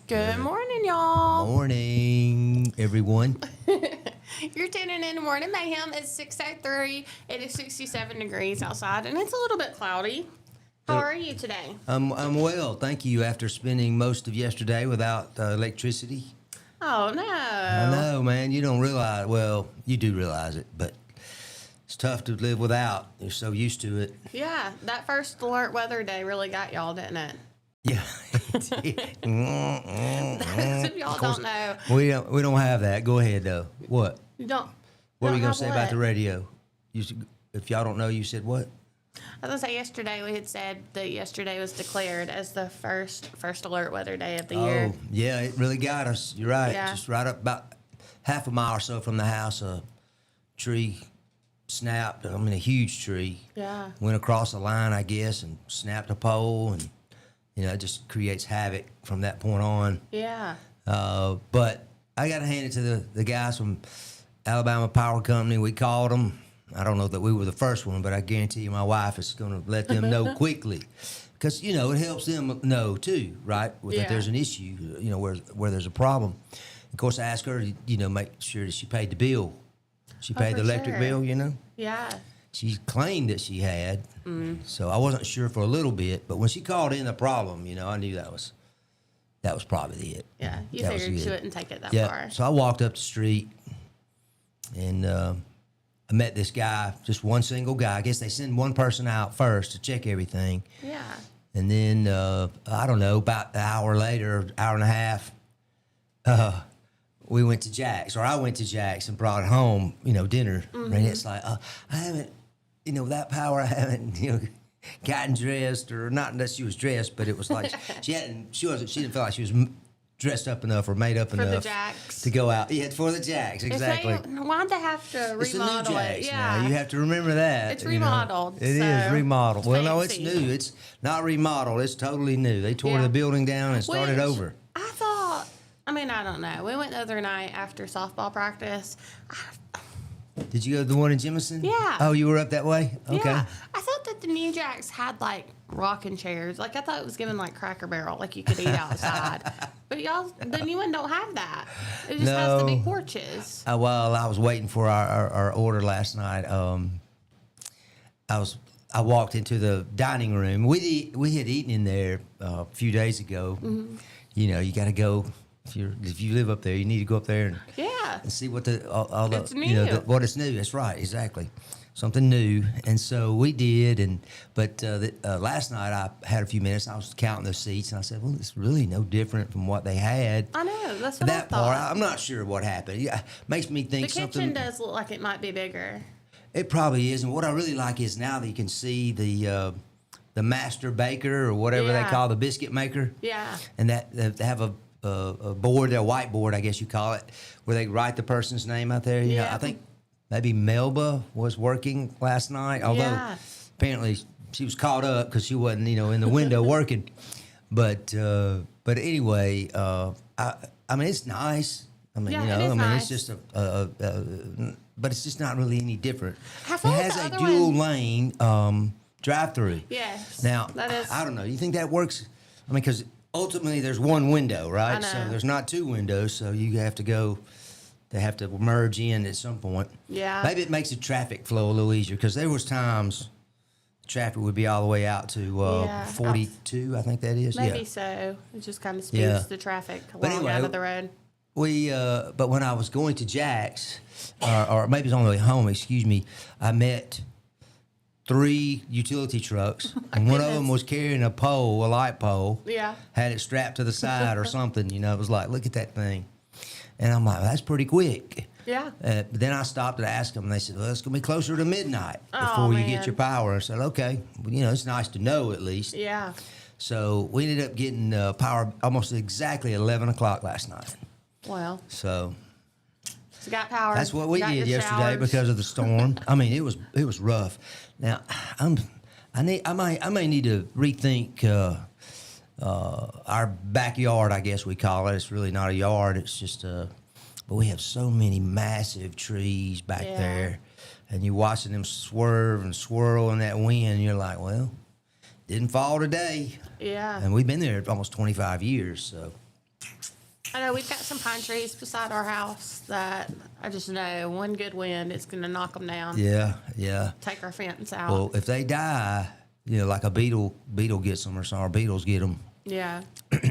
Good morning, y'all. Morning, everyone. You're tuning in to Morning Mayhem. It's 6:03. It is 67 degrees outside, and it's a little bit cloudy. How are you today? I'm well, thank you. After spending most of yesterday without electricity. Oh, no. I know, man. You don't realize. Well, you do realize it, but it's tough to live without. You're so used to it. Yeah, that first alert weather day really got y'all, didn't it? Yeah. Those of y'all don't know. We don't have that. Go ahead though. What? You don't. What are we don't gonna have say what? about the radio? If y'all don't know, you said what? I was going to say yesterday we had said that yesterday was declared as the first alert weather day of the year. Oh, yeah, it really got us. You're right. Yeah. Just right up about half a mile or so from the house, a tree snapped. I mean, a huge tree. Yeah. Went across the line, I guess, and snapped a pole, and it just creates havoc from that point on. Yeah. But I got to hand it to the guys from Alabama Power Company. We called them. I don't know that we were the first one, but I guarantee you my wife is going to let them know quickly. Because, it helps them know, too, right? That there's an issue, where there's a problem. Of course, I asked her to, make sure that she paid the bill. She paid the electric bill, Yeah. She claimed that she had. So I wasn't sure for a little bit. But when she called in the problem, I knew that was probably it. Yeah. You That was figured she good. wouldn't take it that Yeah. far. So I walked up the street and I met this guy, just one single guy. I guess they send one person out first to check everything. Yeah. And then, I don't know, about an hour later, hour and a half, we went to Jack's, or I went to Jack's and brought home, dinner. And it's like, I haven't, that power, I haven't, gotten dressed, or not that she was dressed, but it was like she didn't feel like she was dressed up enough or made up For the enough Jacks. to go out. Yeah, for the Jacks, exactly. Why'd they have to It's the new remodel it? Jacks Yeah. now. You have to remember that. It's remodeled, It is so remodeled. Well, no, it's fancy. new. It's not remodeled. It's totally new. They tore Yeah. the building down and started Which over. I don't know. We went the other night after softball practice. Did you go to the one in Jemison? Yeah. Oh, you were up that way? Okay. Yeah. I thought that the New Jacks had like rocking chairs. Like I thought it was given like Cracker Barrel, like you could eat outside. But y'all, the new one don't have that. It just has the big porches. Well, I was waiting for our order last night. I walked into the dining room. We had eaten in there a few days ago. Mm-hmm. You got to go. If you live up there, you need to go up there and see what all the It's new. What is new. That's right, exactly, something new. And so we did. But last night I had a few minutes. I was counting the seats, and I said, "Well, it's really no different from what they had." I know. That's what That I thought. part, I'm not sure what happened. Yeah, makes me The think kitchen something. does look like it might be bigger. It probably is. And what I really like is now that you can see the master baker, or whatever they Yeah. call the biscuit maker. Yeah. And that they have a board, a whiteboard, I guess you call it, where they write the person's name out there. Yeah. I think maybe Melba was working last night, although Yeah. apparently she was caught up because she wasn't, in the window working. But anyway, I mean, it's nice. I mean, Yeah, it is nice. it's just but it's just not really any different. I It thought has the a other dual one- lane drive-through. Yes. Now, that is. I don't know. You think that works? I mean, because ultimately there's one window, right? I know. So there's not two windows, so you have to go. They have to merge in at some point. Yeah. Maybe it makes the traffic flow a little easier, because there was times traffic would be all the way out to Yeah. 42, I think that is. Maybe Yeah. so. It just kind of speeds Yeah. the traffic But along anyway, out of the road. But when I was going to Jack's, or maybe it was on the way home, excuse me, I met 3 utility trucks, and one of them goodness. was carrying a pole, a light pole. Yeah. Had it strapped to the side or something, It was like, look at that thing. And I'm like, that's pretty quick. Yeah. But then I stopped and asked them, and they said, well, it's going to be closer to midnight Oh, before you man. get your power. I said, okay. Well, it's nice to know at least. Yeah. So we ended up getting power almost exactly 11 o'clock last night. Well, So it's got power. that's what we Got did your yesterday showers. because of the storm. I mean, it was rough. Now, I may need to rethink our backyard, I guess we call it. It's really not a yard. It's just but we have so many massive trees back Yeah. there, and you're watching them swerve and swirl in that wind. And you're like, well, didn't fall today. Yeah. And we've been there almost 25 years, so I know we've got some pine trees beside our house that I just know one good wind is going to knock them down. Yeah, yeah. Take our fence out. Well, if they die, like a beetle gets them or some, or beetles get them, yeah.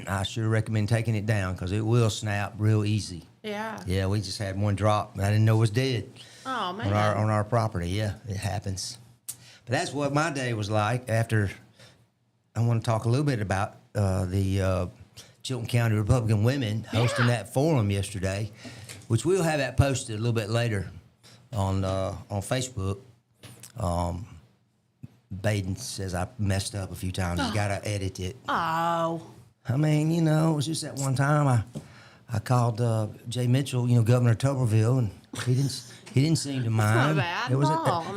I sure recommend taking it down because it will snap real easy. Yeah. Yeah, we just had one drop. I didn't know it was dead. Oh, man. On our property. Yeah, it happens. But that's what my day was like after. I want to talk a little bit about the Chilton County Republican women hosting that forum yesterday, which we'll have that posted a little bit later on Facebook. Baden says I messed up a few times. He's got to edit it. Oh. I mean, it was just that one time I called Jay Mitchell, Governor of Tuberville, and he didn't seem to mind. Not bad. It was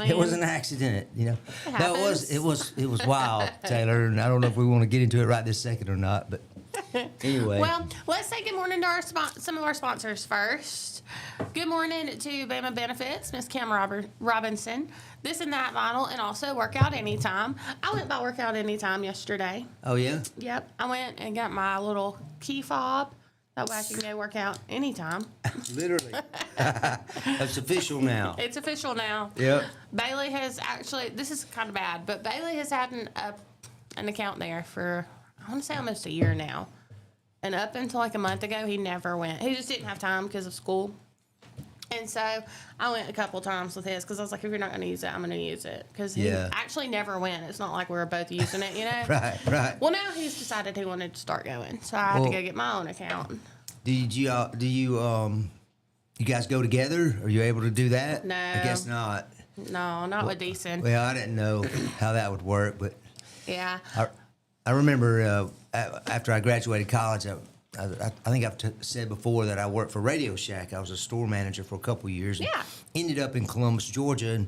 it was an accident, It happens. it was wild, Taylor, and I don't know if we want to get into it right this second or not, but anyway. Well, let's say good morning to some of our sponsors first. Good morning to Bama Benefits, Miss Kim Robinson, This and That Vinyl, and also Workout Anytime. I went by Workout Anytime yesterday. Oh, yeah? Yep. I went and got my little key fob. That way I can go work out anytime. Literally. That's official now. It's official now. Yep. Bailey has actually, this is kind of bad, but Bailey has had an account there for, I want to say almost a year now. And up until like a month ago, he never went. He just didn't have time because of school. And so I went a couple times with his because I was like, if you're not going to use it, I'm going to use it. Because he actually never went. It's not like we were both using it, Right. Well, now he's decided he wanted to start going. So I had to go get my own account. Do you guys go together? Are you able to do that? No. I guess not. No, not with Deason. Well, I didn't know how that would work, but Yeah. I remember after I graduated college, I think I've said before that I worked for Radio Shack. I was a store manager for a couple of years. Yeah. Ended up in Columbus, Georgia, and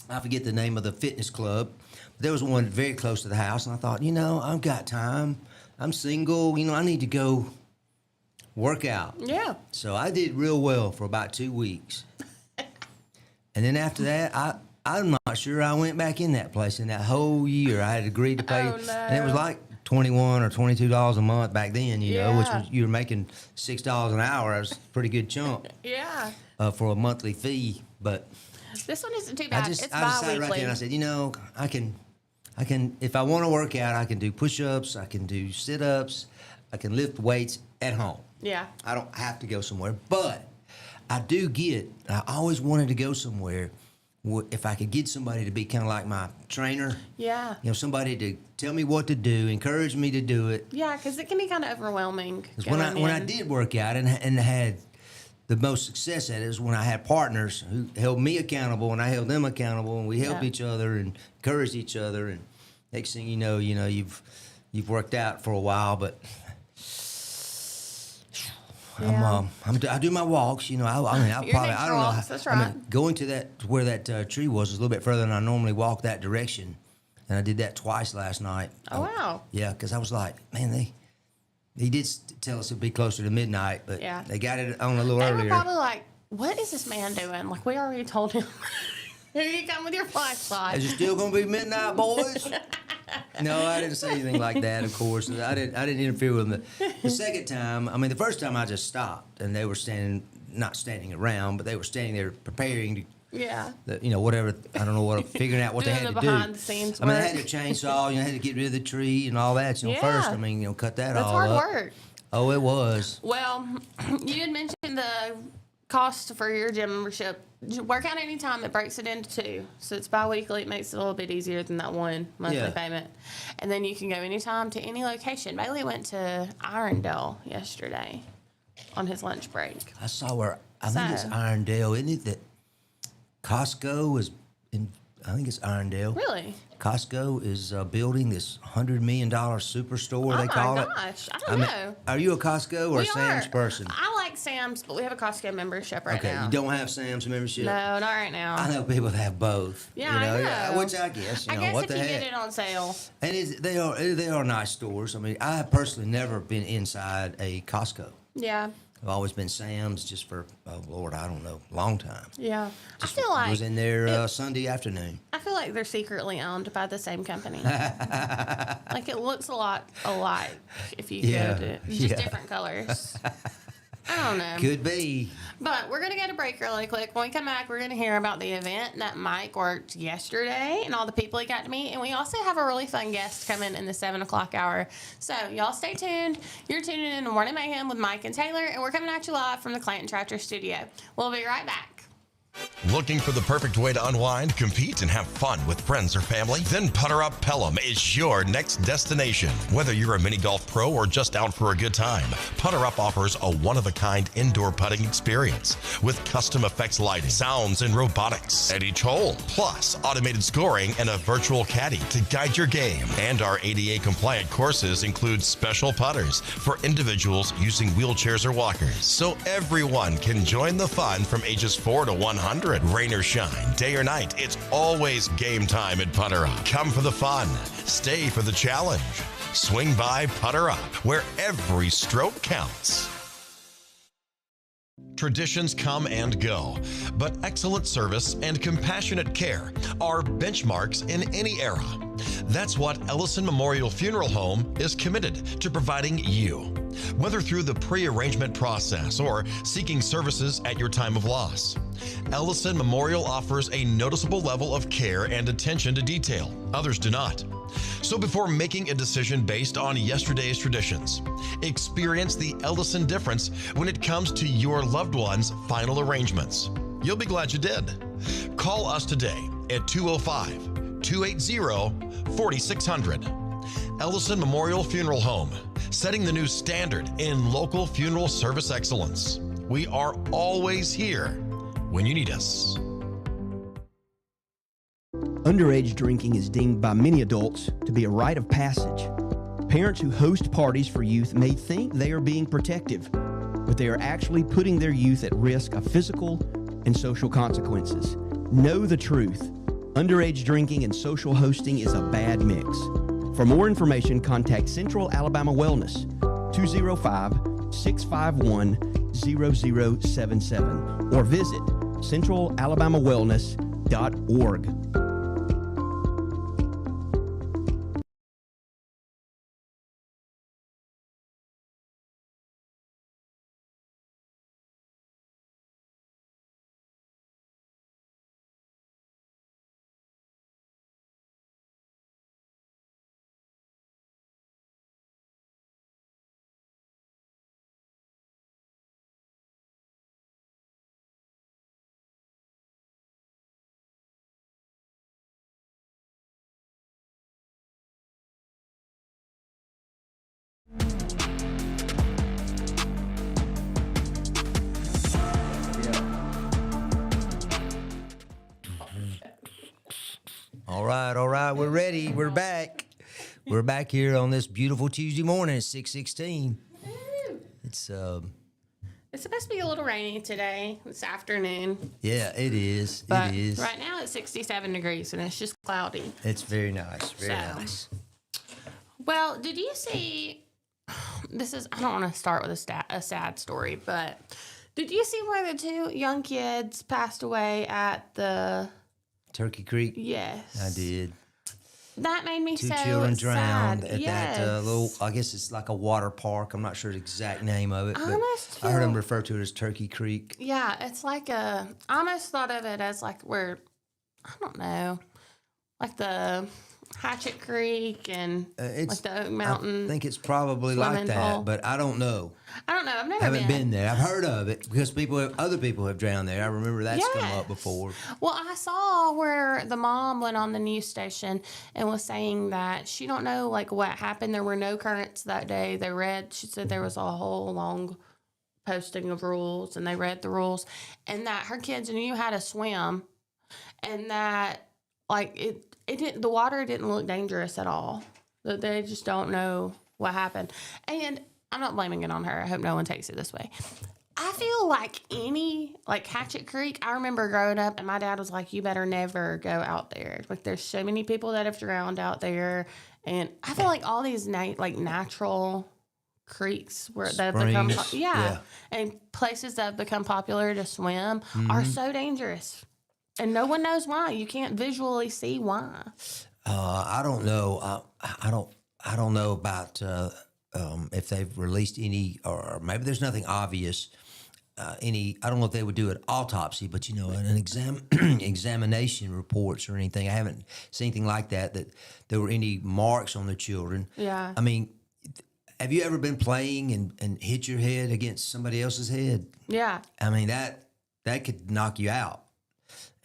I forget the name of the fitness club. But there was one very close to the house, and I thought, I've got time. I'm single. I need to go work out. Yeah. So I did real well for about 2 weeks. And then after that, I'm not sure I went back in that place in that whole year. I had agreed to pay, Oh, no. and it was like $21 or $22 a month back then, which was you were making $6 an hour. That was a pretty good chunk. Yeah. For a monthly fee. But This one isn't too bad. I It's decided right bi-weekly. there, and I said, I can if I want to work out, I can do push-ups, I can do sit-ups, I can lift weights at home. Yeah. I don't have to go somewhere, but I always wanted to go somewhere if I could get somebody to be kind of like my trainer. Yeah. Somebody to tell me what to do, encourage me to do it. Yeah, because it can be kind of overwhelming. Because when I did work out and had the most success at it is when I had partners who held me accountable and I held them accountable, and we helped each other and encouraged each other. And next thing you know, you've worked out for a while, but. I do my walks, I Your probably, nature I don't know. walks, that's right. Going to where that tree was a little bit further than I normally walk that direction. And I did that twice last night. Oh, wow. Yeah, because I was like, man, they did tell us it'd be closer to midnight, but they got it on a little They earlier. were probably like, what is this man doing? Like, we already told him. Here you come with your flashlight. Is it still going to be midnight, boys? No, I didn't say anything like that, of course. I didn't interfere with them. The second time, the first time I just stopped, and they were not standing around, but they were standing there preparing to, Yeah. whatever, I don't know what, figuring out what they Doing had the to do. behind the scenes They work. had a chainsaw, had to get rid of the tree and all that, Yeah. first, cut that That's all hard up. work. Oh, it was. Well, you had mentioned the cost for your gym membership. Workout Anytime, it breaks it into two. So it's bi-weekly. It makes it a little bit easier than that one monthly payment. And then you can go anytime to any location. Bailey went to Irondale yesterday on his lunch break. I saw where, I think it's Irondale, isn't it, that Costco is in, I think it's Irondale. Really? Costco is building this $100 million superstore, they call it. Oh, my gosh. I don't know. Are you a Costco or a Sam's are. person? I like Sam's, but we have a Costco membership right now. You don't have Sam's membership? No, not right now. I know people that have both. Yeah, I know. Which I guess, I guess what if the you heck. get it on sale. And they are nice stores. I have personally never been inside a Costco. Yeah. I've always been Sam's just for, oh Lord, I don't know, long time. Yeah. Just I feel like was in there Sunday afternoon. I feel like they're secretly owned by the same company. Like it looks a lot alike if you Yeah, go to just yeah. different colors. I don't know. Could be. But we're going to get a break really quick. When we come back, we're going to hear about the event that Mike worked yesterday and all the people he got to meet. And we also have a really fun guest coming in the 7 o'clock hour. So y'all stay tuned. You're tuning in to Morning Mayhem with Mike and Taylor, and we're coming at you live from the Clanton Tractor Studio. We'll be right back. Looking for the perfect way to unwind, compete, and have fun with friends or family? Then Putter Up Pelham is your next destination. Whether you're a mini golf pro or just out for a good time, Putter Up offers a one-of-a-kind indoor putting experience with custom effects lighting, sounds, and robotics at each hole, plus automated scoring and a virtual caddy to guide your game. And our ADA-compliant courses include special putters for individuals using wheelchairs or walkers, so everyone can join the fun from ages 4 to 100. Rain or shine, day or night, it's always game time at Putter Up. Come for the fun, stay for the challenge. Swing by Putter Up, where every stroke counts. Traditions come and go, but excellent service and compassionate care are benchmarks in any era. That's what Ellison Memorial Funeral Home is committed to providing you, whether through the pre-arrangement process or seeking services at your time of loss. Ellison Memorial offers a noticeable level of care and attention to detail. Others do not. So before making a decision based on yesterday's traditions, experience the Ellison difference when it comes to your loved one's final arrangements. You'll be glad you did. Call us today at 205-280-4600. Ellison Memorial Funeral Home, setting the new standard in local funeral service excellence. We are always here when you need us. Underage drinking is deemed by many adults to be a rite of passage. Parents who host parties for youth may think they are being protective, but they are actually putting their youth at risk of physical and social consequences. Know the truth. Underage drinking and social hosting is a bad mix. For more information, contact Central Alabama Wellness, 205-651-0077, or visit centralalabamawellness.org. All right, we're ready. We're back. We're back here on this beautiful Tuesday morning at 6:16. It's supposed to be a little rainy today, this afternoon. Yeah, it is. But it is. right now it's 67 degrees and it's just cloudy. It's very nice. Very So. nice. Well, did you see? I don't want to start with a sad story, but did you see where the two young kids passed away at the? Turkey Creek. Yes, I did. That made me Two so children drowned sad. at Yes. that little, I guess it's like a water park. I'm not sure the exact name of it, but almost I heard them feel- refer to it as Turkey Creek. Yeah, it's like I almost thought of it as like where, I don't know, like the Hatchet Creek and like the Oak Mountain. I think it's probably like swimming that, pool. but I don't know. I don't know. I've never I haven't been there. I've heard of it because other people have drowned there. I remember that's come up Yes. before. Well, I saw where the mom went on the news station and was saying that she don't know like what happened. There were no currents that day. She said there was a whole long posting of rules and they read the rules and that her kids knew how to swim and that like the water didn't look dangerous at all. That they just don't know what happened. And I'm not blaming it on her. I hope no one takes it this way. I feel like Hatchet Creek, I remember growing up and my dad was like, you better never go out there. Like there's so many people that have drowned out there. And I feel like all these natural creeks where that have become Springs, yeah, and places that have become popular to swim are so dangerous, and no one knows why. You can't visually see why. I don't know. I don't know about if they've released any, or maybe there's nothing obvious. I don't know if they would do an autopsy, but an examination reports or anything. I haven't seen anything like that. That there were any marks on the children. Yeah. I mean, have you ever been playing and hit your head against somebody else's head? Yeah. I mean that could knock you out.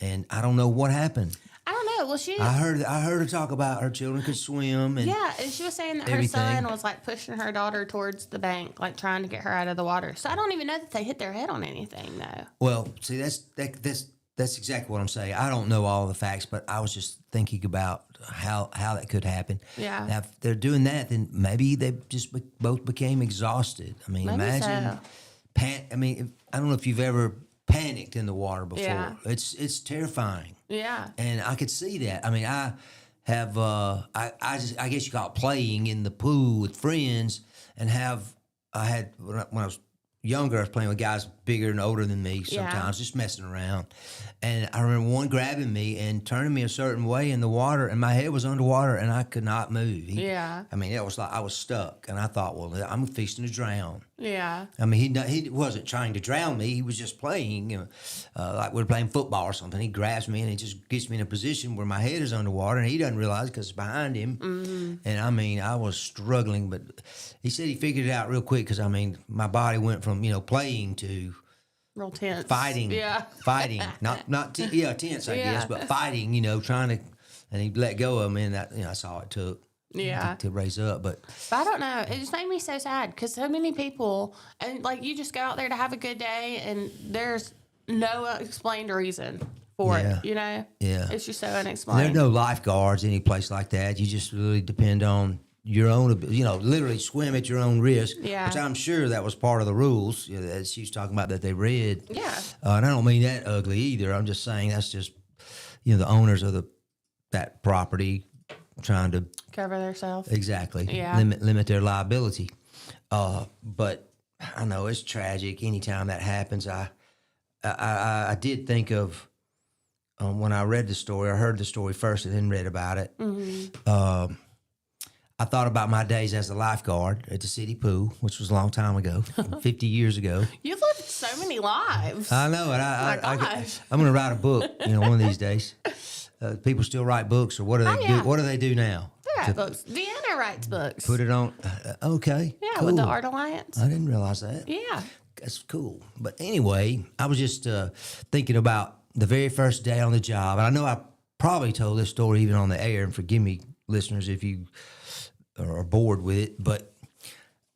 And I don't know what happened. I don't know. Well, I heard her talk about her children could swim and yeah, and she was saying that everything. her son was like pushing her daughter towards the bank, like trying to get her out of the water. So I don't even know that they hit their head on anything, though. Well, see, that's exactly what I'm saying. I don't know all the facts, but I was just thinking about how that could happen. Yeah. Now, if they're doing that, then maybe they just both became exhausted. I mean, Maybe imagine. so. I don't know if you've ever panicked in the water before. Yeah. It's terrifying. Yeah. And I could see that. I mean, I have I guess you call it playing in the pool with friends, and I had when I was younger, I was playing with guys bigger and older than me sometimes, just messing around. And I remember one grabbing me and turning me a certain way in the water, and my head was underwater, and I could not move. I mean, it was like I was stuck, and I thought, well, I'm fixing to drown. Yeah. I mean, he wasn't trying to drown me. He was just playing, like we were playing football or something. He grabs me and he just gets me in a position where my head is underwater, and he doesn't realize because it's behind him. Mm-hmm. And I mean, I was struggling, but he said he figured it out real quick because I mean, my body went from playing to Real tense. fighting, fighting, not tense, I guess, but fighting. Trying to, and he let go of me, and that I saw it took. Yeah. To raise up, but I don't know. It just made me so sad because so many people, and like you just go out there to have a good day, and there's no explained reason for it. Yeah. It's just so unexplained. There's no lifeguards any place like that. You just really depend on your own, literally swim at your own risk. Yeah. Which I'm sure that was part of the rules that she was talking about that they read. Yeah. And I don't mean that ugly either. I'm just saying that's just the owners of that property trying to cover themselves. Exactly. Yeah. Limit their liability. But I know it's tragic. Anytime that happens, I did think of when I read the story. I heard the story first and then read about it. Mm-hmm. I thought about my days as a lifeguard at the city pool, which was a long time ago, 50 years ago. You've lived so many lives. I know, and I'm going to write a book, one of these days. People still write books, or what do they do? What do they do now? They write books. Deanna writes books. Put it on. Okay. Yeah, cool. with the Art Alliance. I didn't realize that. Yeah. That's cool. But anyway, I was just thinking about the very first day on the job. And I know I probably told this story even on the air, and forgive me, listeners, if you are bored with it. But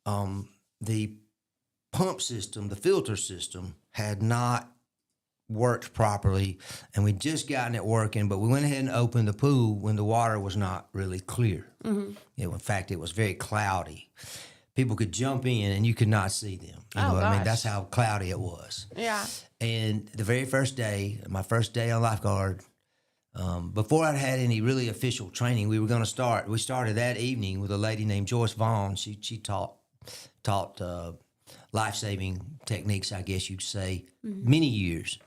the pump system, the filter system, had not worked properly, and we'd just gotten it working, but we went ahead and opened the pool when the water was not really clear. Mm-hmm. In fact, it was very cloudy. People could jump in and you could not see them. You know what I mean? That's how cloudy it was. Yeah. And the very first day, my first day on lifeguard, before I'd had any really official training, we started that evening with a lady named Joyce Vaughn. She taught life-saving techniques, I guess you'd say, many years.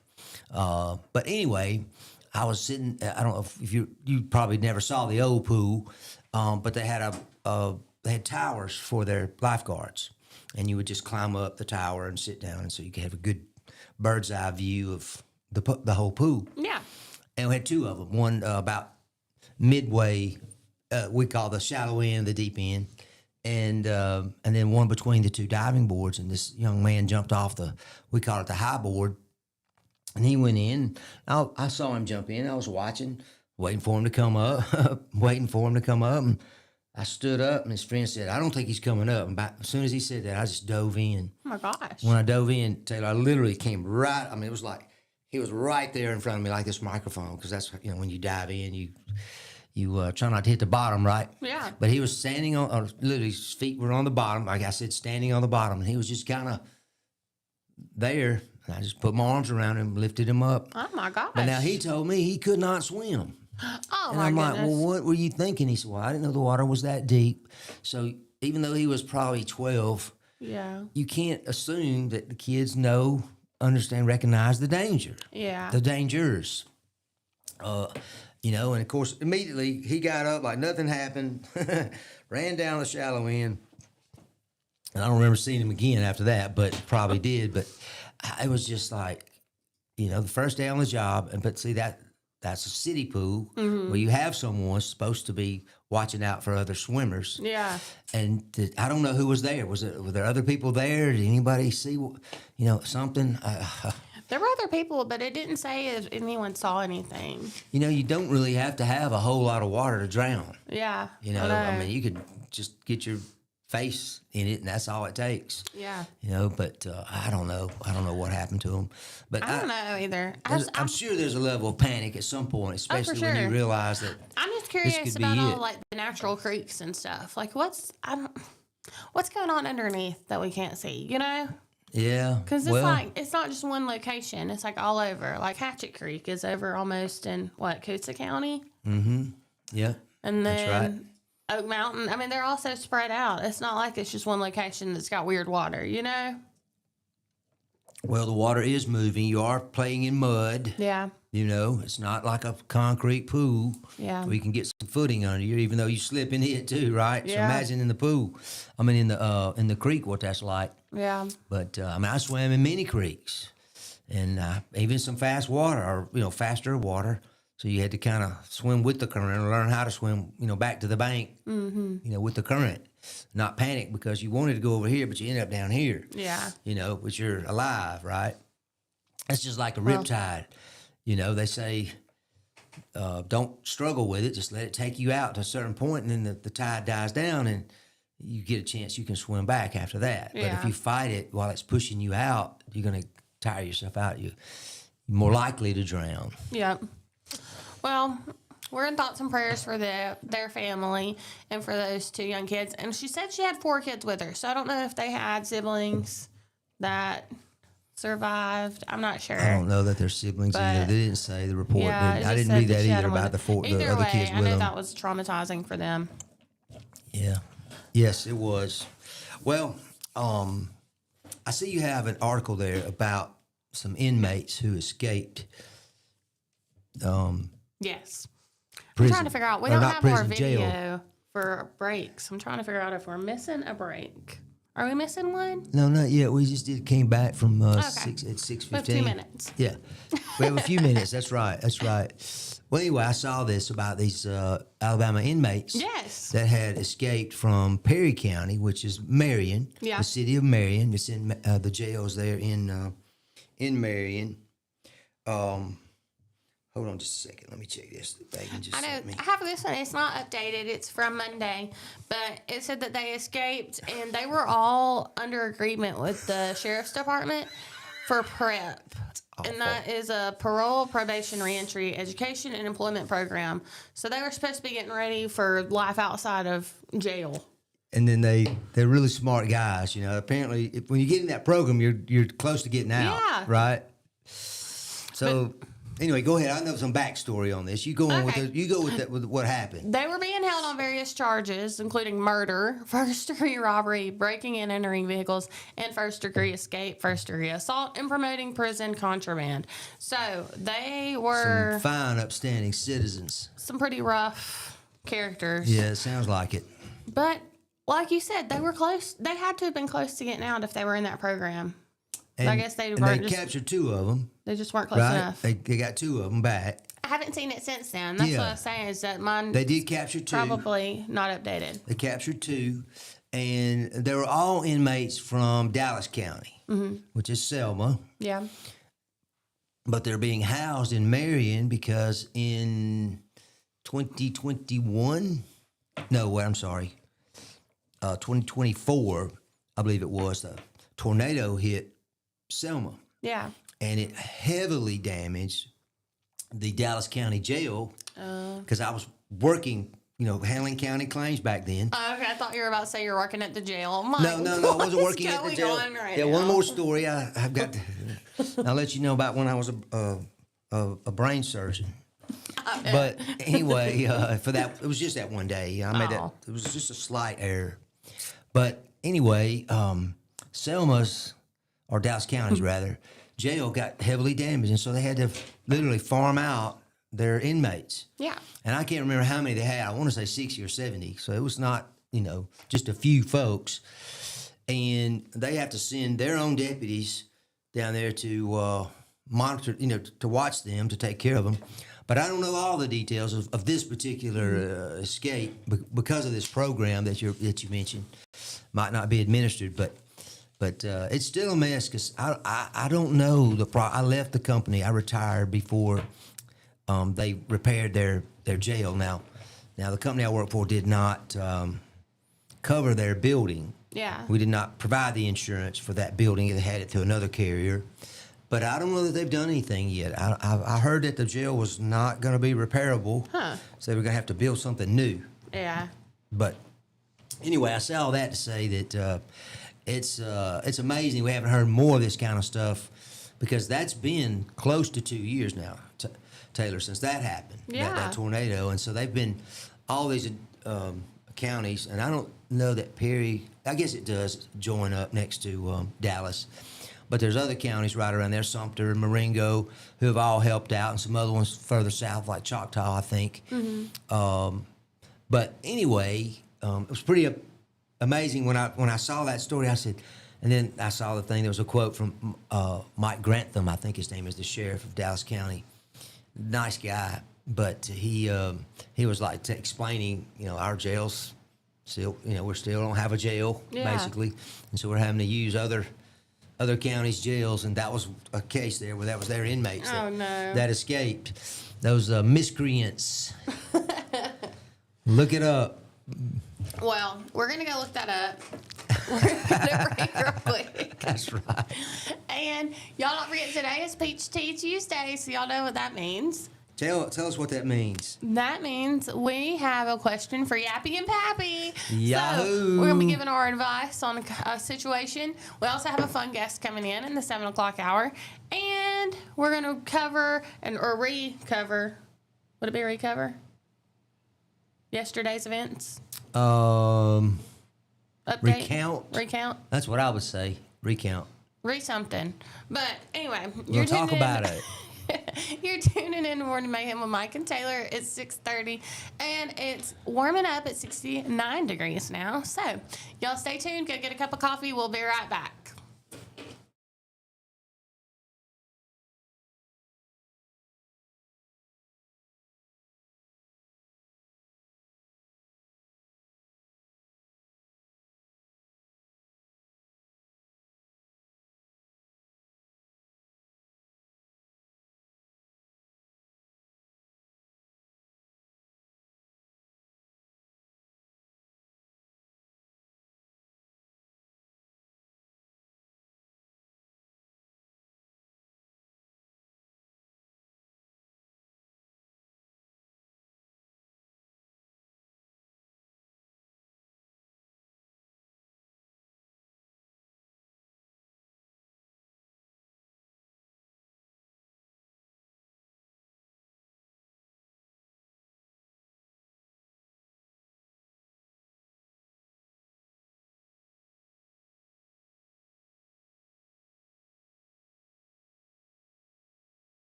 But anyway, I was sitting. I don't know if you probably never saw the old pool, but they had they had towers for their lifeguards, and you would just climb up the tower and sit down, and so you could have a good bird's eye view of the whole pool. Yeah. And we had two of them. One about midway, we call the shallow end, the deep end, and then one between the two diving boards. And this young man jumped off we call it the high board. And he went in. I saw him jump in. I was watching, waiting for him to come up, And I stood up, and his friend said, "I don't think he's coming up." And as soon as he said that, I just dove in. Oh, my gosh. When I dove in, Taylor, I literally came right. I mean, it was like he was right there in front of me, like this microphone, because that's when you dive in, you try not to hit the bottom, right? Yeah. But he was standing on, literally his feet were on the bottom, like I said, standing on the bottom, and he was just kind of there. And I just put my arms around him, lifted him up. Oh, my gosh. But now he told me he could not swim. Oh, And my I'm goodness. like, well, what were you thinking? He said, well, I didn't know the water was that deep. So even though he was probably 12, Yeah. you can't assume that the kids know, understand, recognize the danger. Yeah. The dangers. And of course, immediately he got up like nothing happened, ran down the shallow end. And I don't remember seeing him again after that, but probably did. But it was just like, the first day on the job. But see, that's a city pool where you have someone supposed to be watching out for other swimmers. Yeah. And I don't know who was there. Were there other people there? Did anybody see, something? There were other people, but it didn't say if anyone saw anything. You don't really have to have a whole lot of water to drown. Yeah. I mean, you could just get your face in it, and that's all it takes. Yeah. But I don't know. I don't know what happened to them. But I don't know either. I'm sure there's a level of panic at some point, especially when you sure. realize that. I'm just could curious be about all it. like the natural creeks and stuff. Like what's going on underneath that we can't see? Yeah. Because it's not just one location. It's like all over. Like Hatchet Creek is over almost in Coosa County. Mm-hmm. Yeah. And That's right. then Oak Mountain. I mean, they're also spread out. It's not like it's just one location that's got weird water, Well, the water is moving. You are playing in mud. Yeah. It's not like a concrete pool. Yeah. Where you can get some footing under you, even though you slip in it too, right? So Yeah. imagine in the pool. I mean, in the creek, what that's like. Yeah. But I swam in many creeks, and even some fast water, or faster water. So you had to kind of swim with the current and learn how to swim, back to the bank, with the current. Not panic because you wanted to go over here, but you ended up down here. Yeah. But you're alive, right? That's just like a riptide. They say don't struggle with it. Just let it take you out to a certain point, and then the tide dies down, and you get a chance you can swim back after that. Yeah. But if you fight it while it's pushing you out, you're going to tire yourself out. You're more likely to drown. Yep. Well, we're in thoughts and prayers for their family and for those two young kids. And she said she had 4 kids with her. So I don't know if they had siblings that survived. I'm not sure. I don't know that they're siblings either. They didn't say the report. Yeah, I didn't read that either about the either other way, kids I with know them. that was traumatizing for them. Yeah. Yes, it was. Well, I see you have an article there about some inmates who escaped Yes. prison. I'm trying to figure out. We Or don't not have our prison, jail. video for breaks. I'm trying to figure out if we're missing a break. Are we missing one? No, not yet. We just came back from Okay. 6:15. We have 2 minutes. Yeah, we have a few minutes. That's right. That's right. Well, anyway, I saw this about these Alabama inmates Yes. that had escaped from Perry County, which is Marion, Yeah. the city of Marion. It's in the jails there in Marion. Hold on just a second. Let me check this. Megan just I know. sent me. I have this one. It's not updated. It's from Monday, but it said that they escaped and they were all under agreement with the sheriff's department for PREP. And that is a parole, probation, reentry, education, and employment program. So they were supposed to be getting ready for life outside of jail. And then they're really smart guys, Apparently, when you get in that program, you're close to getting out, Yeah. right? So, anyway, go ahead. I know some backstory on this. You go on Okay. with what happened. They were being held on various charges, including murder, first-degree robbery, breaking and entering vehicles, and first-degree escape, first-degree assault, and promoting prison contraband. So they were Some fine, upstanding citizens. some pretty rough characters. Yeah, it sounds like it. But like you said, they were close. They had to have been close to getting out if they were in that program. And, I guess they and weren't they just- captured 2 of them, They just weren't close right? enough. They got 2 of them back. I haven't seen it since then. That's Yeah. what I was saying is that mine They did capture 2. probably not updated. They captured 2, and they were all inmates from Dallas County, which is Selma. Yeah. But they're being housed in Marion because in 2021, 2024, I believe it was, the tornado hit Selma, Yeah. and it heavily damaged the Dallas County Jail because I was working, handling county claims back then. Okay, I thought you were about to say you're working at the jail. I'm like, No, I wasn't what working is at the going jail. on right Yeah, now? one more story I've got. I'll let you know about when I was a brain surgeon. But anyway, for that, it was just that one day. I made that. Oh. It was just a slight error. But anyway, Selma's, or Dallas County's rather, jail got heavily damaged, and so they had to literally farm out their inmates. Yeah. And I can't remember how many they had. I want to say 60 or 70. So it was not, just a few folks. And they have to send their own deputies down there to monitor, to watch them, to take care of them. But I don't know all the details of this particular escape because of this program that you mentioned. Might not be administered, but it's still a mess because I don't know I left the company. I retired before they repaired their jail. Now the company I work for did not cover their building. Yeah. We did not provide the insurance for that building. They had it through another carrier. But I don't know that they've done anything yet. I heard that the jail was not going to be repairable. Huh. So they were going to have to build something new. Yeah. But anyway, I say all that to say that it's amazing we haven't heard more of this kind of stuff because that's been close to 2 years now, Taylor, since that happened, Yeah. that tornado. And so they've been all these counties, and I don't know that Perry, I guess it does join up next to Dallas. But there's other counties right around there, Sumter and Marengo, who have all helped out, and some other ones further south, like Choctaw, I think. Mm-hmm. But anyway, it was pretty amazing when I saw that story. I said, and then I saw the thing. There was a quote from Mike Grantham, I think his name is, the sheriff of Dallas County. Nice guy, but he was like explaining, our jails still, we still don't have a jail, basically, and so we're having to use other counties' jails, and that was a case there where that was their inmates that escaped. Those miscreants. Look it up. Well, we're going to go look that up. We're going to break real quick. That's right. And y'all don't forget, today is Peach Tea Tuesday, so y'all know what that means. Tell us what that means. That means we have a question for Yappy and Pappy. Yahoo! So we're going to be giving our advice on a situation. We also have a fun guest coming in the 7 o'clock hour. And we're going to cover or recover. Would it be recover? Yesterday's events? Update. Recount. That's what I would say. Recount. Something. But anyway, We'll talk about it. You're tuning in to Morning Mayhem with Mike and Taylor. It's 6:30, and it's warming up at 69 degrees now. So, y'all stay tuned. Go get a cup of coffee. We'll be right back.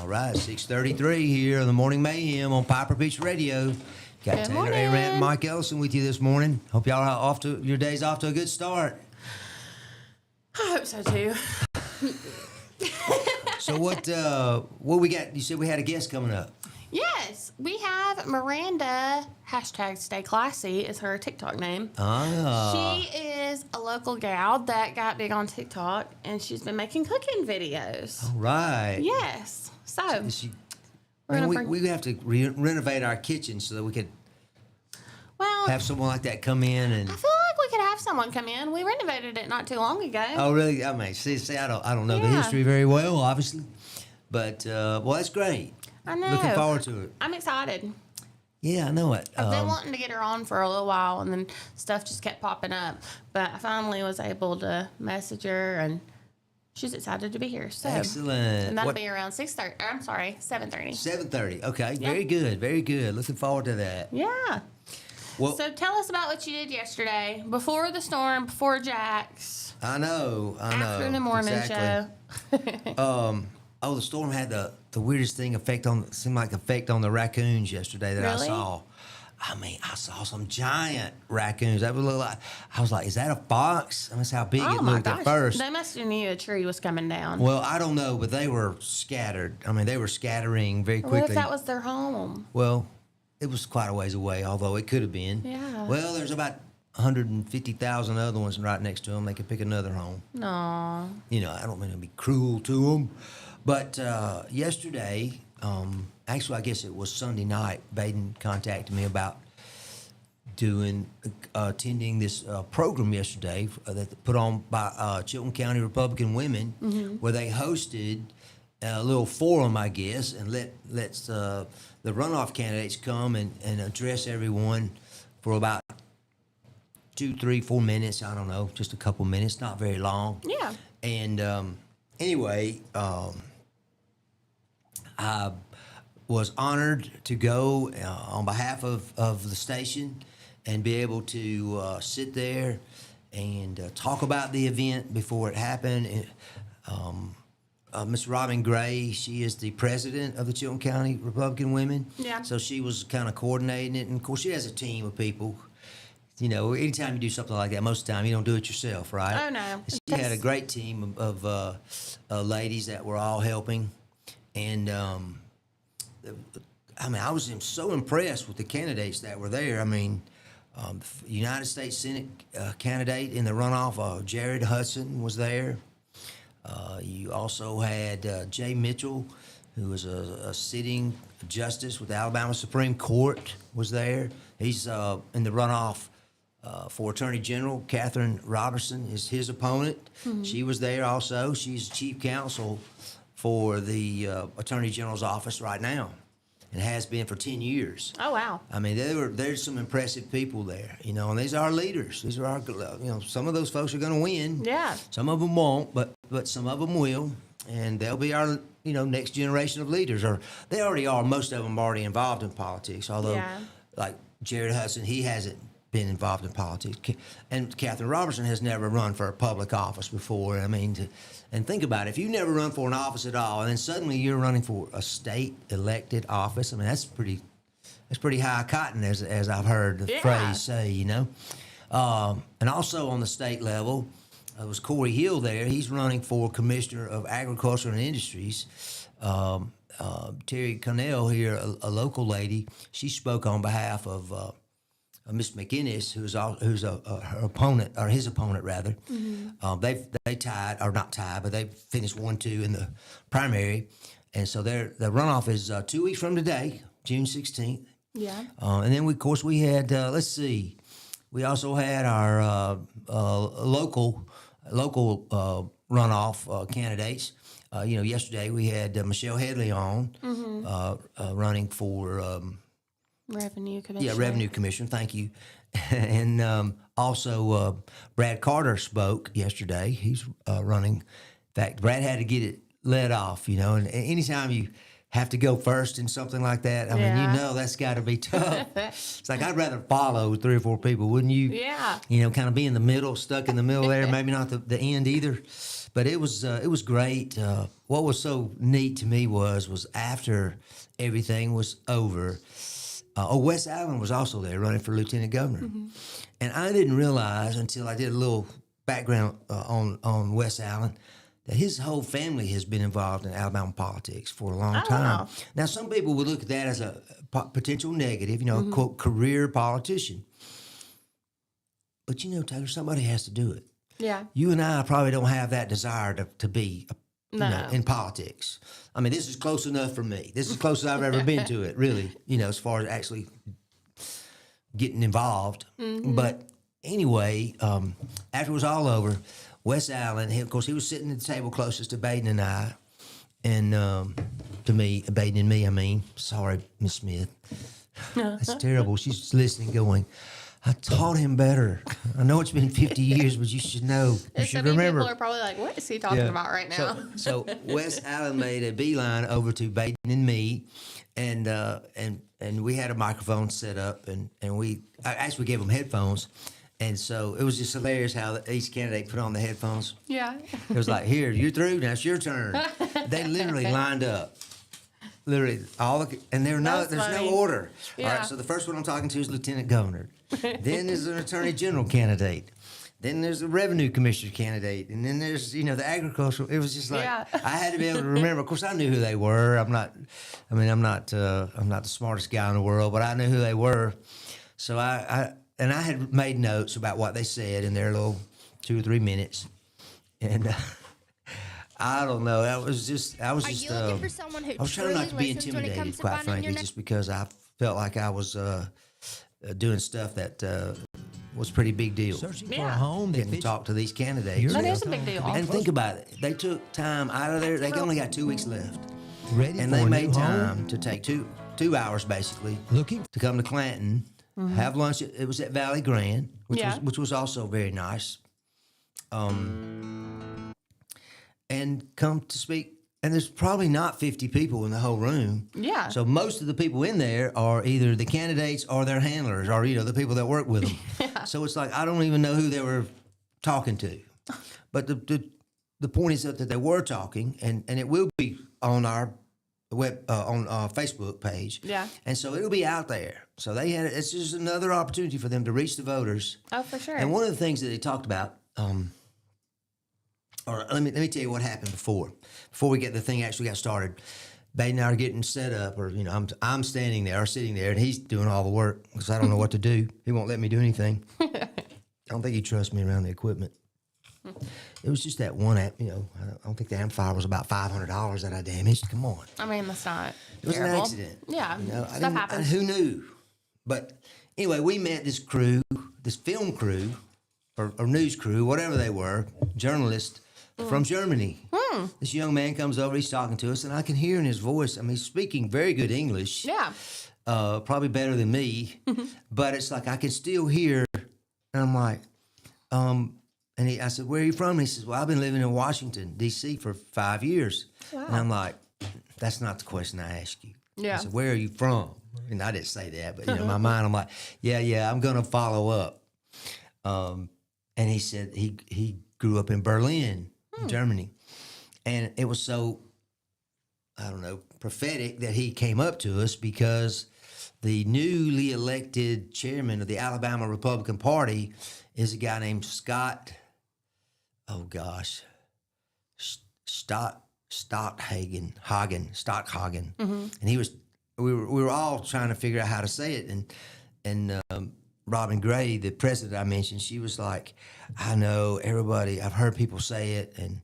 All right, 6:33 here on the Morning Mayhem on Piper Beach Radio. Got Good Taylor morning. Arant and Mike Ellison with you this morning. Hope y'all are your day's off to a good start. I hope so too. So what we got? You said we had a guest coming up. Yes, we have Miranda. #Stay Classy is her TikTok name. She is a local gal that got big on TikTok, and she's been making cooking videos. All right. Yes. So Man, gonna bring- we have to renovate our kitchen so that we could well, have someone like that come in and. I feel like we could have someone come in. We renovated it not too long ago. Oh, really? I mean, see, I don't know the Yeah. history very well, obviously, but well, that's great. I know. Looking forward to it. I'm excited. Yeah, I know it. I've been wanting to get her on for a little while, and then stuff just kept popping up. But I finally was able to message her, and she's excited to be here. So, Excellent. And that'll What- be around 6:30. I'm sorry, 7:30. 7:30. Okay, Yeah. very good, very good. Looking forward to that. Yeah. Well, So tell us about what you did yesterday, before the storm, before Jack's, I know. after the morning exactly. show. Oh, the storm had the weirdest thing effect on the raccoons yesterday that Really? I saw. I mean, I saw some giant raccoons. That would look like. I was like, "Is that a fox?" I mean, that's how big Oh it my looked gosh! at first. They must have knew a tree was coming down. Well, I don't know, but they were scattered. I mean, they were scattering very What quickly. if that was their home? Well, it was quite a ways away, although it could have been. Yeah. Well, there's about 150,000 other ones right next to them. They could pick another home. No. You know, I don't mean to be cruel to them, but yesterday, actually, I guess it was Sunday night, Baden contacted me about attending this program yesterday that put on by Chilton County Republican Women, where they hosted a little forum, I guess, and lets the runoff candidates come and address everyone for about 2, 3, 4 minutes. I don't know, just a couple minutes, not very long. Yeah. And anyway, I was honored to go on behalf of the station and be able to sit there and talk about the event before it happened. Miss Robin Gray, she is the president of the Chilton County Republican Women. Yeah. So she was kind of coordinating it. And, of course, she has a team of people. You know, anytime you do something like that, most of the time you don't do it yourself, right? Oh, no. She had a great team of ladies that were all helping. And, I mean, I was so impressed with the candidates that were there. I mean, the United States Senate candidate in the runoff, Jared Hudson, was there. You also had Jay Mitchell, who was a sitting justice with the Alabama Supreme Court, was there. He's in the runoff for Attorney General. Catherine Robertson is his opponent. She was there also. She's chief counsel for the Attorney General's office right now, and has been for 10 years. Oh, wow. I mean, there's some impressive people there, you know, and these are our leaders. These are our, you know, some of those folks are going to win. Yeah. Some of them won't, but some of them will, and they'll be our, you know, next generation of leaders. Or they already are. Most of them are already involved in politics, although, Yeah. like Jared Hudson, he hasn't been involved in politics. And Catherine Robertson has never run for a public office before. I mean, and think about it. If you never run for an office at all, and then suddenly you're running for a state elected office, I mean, that's pretty high cotton, as I've heard the Yeah. phrase say, you know. And also on the state level, was Corey Hill there. He's running for Commissioner of Agriculture and Industries. Terry Connell here, a local lady, she spoke on behalf of Miss McInnes, who's her opponent, or his opponent rather. They tied, or not tied, but they finished 1-2 in the primary, and so the runoff is 2 weeks from today, June 16th. Yeah. And then of course we had let's see, we also had our local runoff candidates. You know, yesterday we had Michelle Headley on running for. Revenue Commissioner. Yeah, Revenue Commissioner. Thank you. And also, Brad Carter spoke yesterday. He's running. In fact, Brad had to get it led off, you know. And anytime you have to go first in something like that. I mean, you know that's got to be tough. It's like I'd rather follow 3 or 4 people, wouldn't you? Yeah. You know, kind of be in the middle, stuck in the middle there. Maybe not the end either, but it was great. What was so neat to me was after everything was over. Wes Allen was also there running for lieutenant governor, and I didn't realize until I did a little background on Wes Allen that his whole family has been involved in Alabama politics for a long time. Wow. Now, some people would look at that as a potential negative, you know, quote, career politician. But, you know, Taylor, somebody has to do it. Yeah. You and I probably don't have that desire to be, you No. know, in politics. I mean, this is close enough for me. This is as close as I've ever been to it, really, you know, as far as actually getting involved. But anyway, after it was all over, Wes Allen, of course, he was sitting at the table closest to Baden and I, and to me, Baden and me, I mean, sorry, Miss Smith. That's terrible. She's listening, going, I taught him better. I know it's been 50 years, but you should know. You So should many remember. people are probably like, what is he talking about right now? So Wes Allen made a beeline over to Baden and me, and we had a microphone set up, and I actually gave them headphones, and so it was just hilarious how each candidate put on the headphones. Yeah. It was like, here, you're through, now it's your turn. They literally lined up. Literally, and there's That's no funny. order. All Yeah. right, so the first one I'm talking to is Lieutenant Governor. Then there's an Attorney General candidate. Then there's a Revenue Commissioner candidate. And then there's, you know, the agricultural. It was just like, Yeah. I had to be able to remember. Of course, I knew who they were. I'm not the smartest guy in the world, but I knew who they were. So I had made notes about what they said in their little 2 or 3 minutes. And I don't know. I was just looking for someone who I was trying not to be truly listens when it intimidated, comes to quite finding your frankly, next- just because I felt like I was doing stuff that was a pretty big deal. Searching for a Yeah. home that Getting to fits talk to these candidates. That is a big deal. And think about it. They took time out of there. They only got 2 weeks left. ready And for they a made new time home. to take two hours, basically, Looking to come to Clanton, have lunch. It was at Valley Grand, Yeah. which was also very nice. And come to speak. And there's probably not 50 people in the whole room. Yeah. So most of the people in there are either the candidates or their handlers, or the people that work with them. So it's like I don't even know who they were talking to. But the point is that they were talking, and it will be on our on our Facebook page. Yeah. And so it'll be out there. So it's just another opportunity for them to reach the voters. Oh, for sure. And one of the things that they talked about, or let me tell you what happened before we get the thing actually got started. Baden and I are getting set up, or I'm standing there or sitting there, and he's doing all the work because I don't know what to do. He won't let me do anything. I don't think he trusts me around the equipment. It was just that one app, I don't think the amplifier was about $500 that I damaged. Come on. I mean, that's not It was terrible. an accident. Yeah. I Stuff happens. who knew? But anyway, we met this crew, this film crew, or news crew, whatever they were, journalists from Germany. This young man comes over, he's talking to us, and I can hear in his voice, he's speaking very good English. Yeah. Probably better than me. But it's like I can still hear, and I'm like, I said, where are you from? And he says, well, I've been living in Washington, D.C. for 5 years. Wow. And I'm like, that's not the question I asked you. Yeah. I said, where are you from? And I didn't say that, but in my mind, I'm like, yeah, I'm going to follow up. And he said he grew up in Berlin, Germany. And it was so, I don't know, prophetic that he came up to us because the newly elected chairman of the Alabama Republican Party is a guy named Scott. Oh gosh, Stockhausen, and we were all trying to figure out how to say it, and Robin Gray, the president I mentioned, she was like, I know everybody, I've heard people say it, and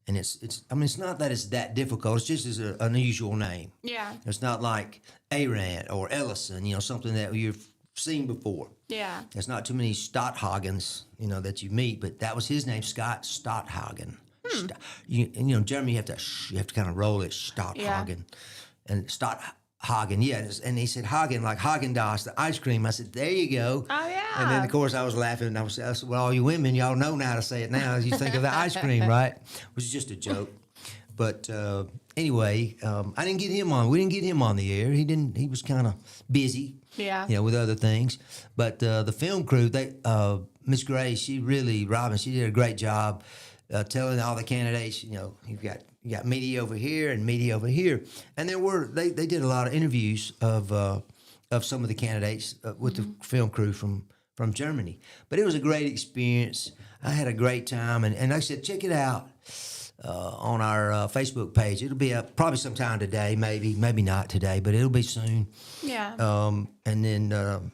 it's not that it's that difficult, it's just an unusual name. Yeah. It's not like Arant or Ellison, something that you've seen before. Yeah. There's not too many Stotthagens, that you meet, but that was his name, Scott Stothagen. In German, you have to kind of roll it, Stotthagen. And Stotthagen, and he said Hagen, like Haagen-Dazs, the ice cream. I said, there you go. Oh, yeah. And then, of course, I was laughing, and I said, well, all you women, y'all know how to say it now. You think of the ice cream, right? Which is just a joke. But anyway, I didn't get him on. We didn't get him on the air. He didn't. He was kind of busy. Yeah. With other things. But the film crew, Miss Gray, Robin, she did a great job telling all the candidates. You got media over here and media over here, and they did a lot of interviews of some of the candidates with the film crew from Germany. But it was a great experience. I had a great time, and like I said, check it out on our Facebook page. It'll be up probably sometime today, maybe not today, but it'll be soon. Yeah. And then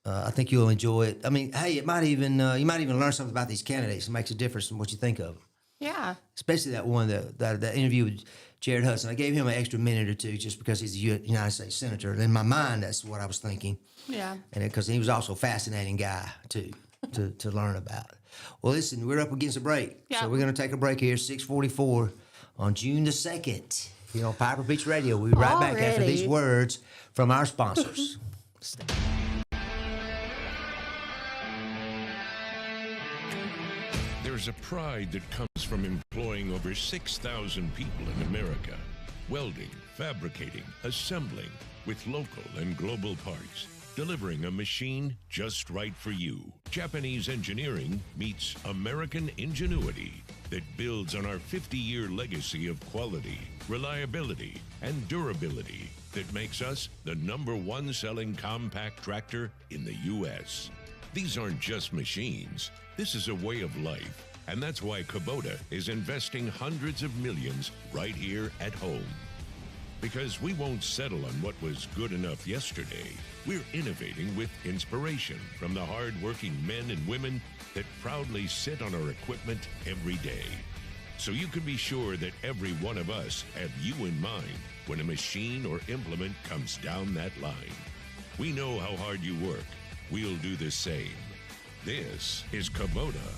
I think you'll enjoy it. I mean, hey, you might even learn something about these candidates. It makes a difference in what you think of them. Yeah. Especially that one that interview with Jared Hudson. I gave him an extra minute or two just because he's a United States senator. In my mind, that's what I was thinking. Yeah. And because he was also a fascinating guy too to learn about. Well, listen, we're up against a break, Yeah. so we're going to take a break here, 6:44 on June the 2nd. On Piper Beach Radio. We'll be right back after these words from our sponsors. There's a pride that comes from employing over 6,000 people in America. Welding, fabricating, assembling with local and global parts. Delivering a machine just right for you. Japanese engineering meets American ingenuity that builds on our 50-year legacy of quality, reliability, and durability that makes us the #1 selling compact tractor in the U.S. These aren't just machines. This is a way of life. And that's why Kubota is investing hundreds of millions right here at home. Because we won't settle on what was good enough yesterday. We're innovating with inspiration from the hard-working men and women that proudly sit on our equipment every day. So you can be sure that every one of us have you in mind when a machine or implement comes down that line. We know how hard you work. We'll do the same. This is Kubota.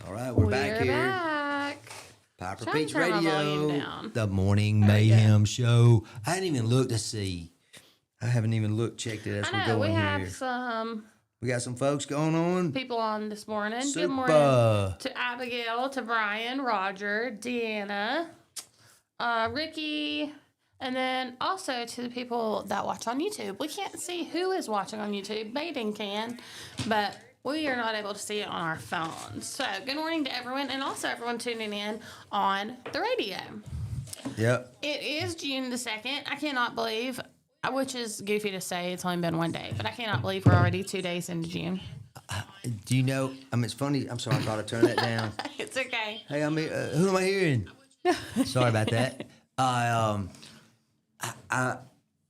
All right, we're back here. Back. Piper Trying to Beach turn my Radio, volume down. the morning mayhem show. I hadn't even looked to see. I haven't even checked it as we're I know going we here. have some We got some folks going on. people on this morning. Good Super. morning to Abigail, to Brian, Roger, Deanna, Ricky, and then also to the people that watch on YouTube. We can't see who is watching on YouTube. Baden can, but we are not able to see it on our phones. So good morning to everyone, and also everyone tuning in on the radio. Yep. It is June the 2nd. I cannot believe, which is goofy to say, it's only been one day, but I cannot believe we're already 2 days into June. Do you know? I mean, it's funny. I'm sorry, I thought I turned that down. It's okay. Hey, I mean, who am I hearing? Sorry about that. I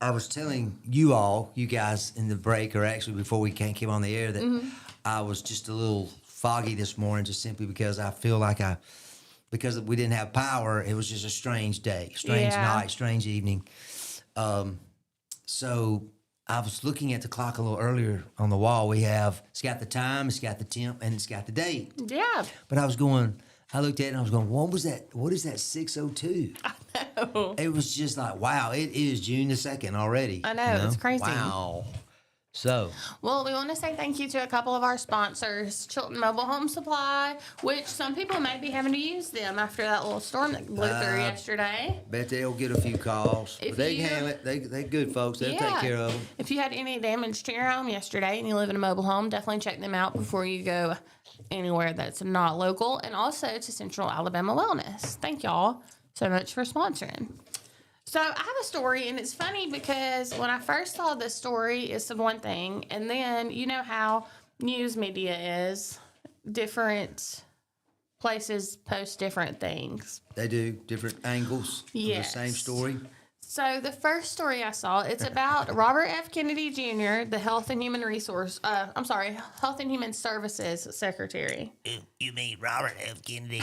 was telling you guys in the break, or actually before we came on the air, that I was just a little foggy this morning, just simply because I feel like because we didn't have power, it was just a strange day, strange night, strange evening. So I was looking at the clock a little earlier on the wall. It's got the time, it's got the temp, and it's got the date. Yeah. But I looked at it and I was going, what was that? What is that 6:02? I know. It was just like, wow, it is June the 2nd already. I know, it's crazy. Wow. So, Well, we want to say thank you to a couple of our sponsors, Chilton Mobile Home Supply, which some people may be having to use them after that little storm that blew through yesterday. bet they'll get a few calls. If But they you- can handle it. They good folks. They'll take care of them. If you had any damage to your home yesterday and you live in a mobile home, definitely check them out before you go anywhere that's not local. And also to Central Alabama Wellness. Thank y'all so much for sponsoring. So I have a story, and it's funny because when I first saw this story, it's the one thing, and then you know how news media is. Different places post different things. They do different angles of the Yes. same story. So the first story I saw, it's about Robert F. Kennedy Jr., the Health and Human Services Secretary. You mean Robert F. Kennedy?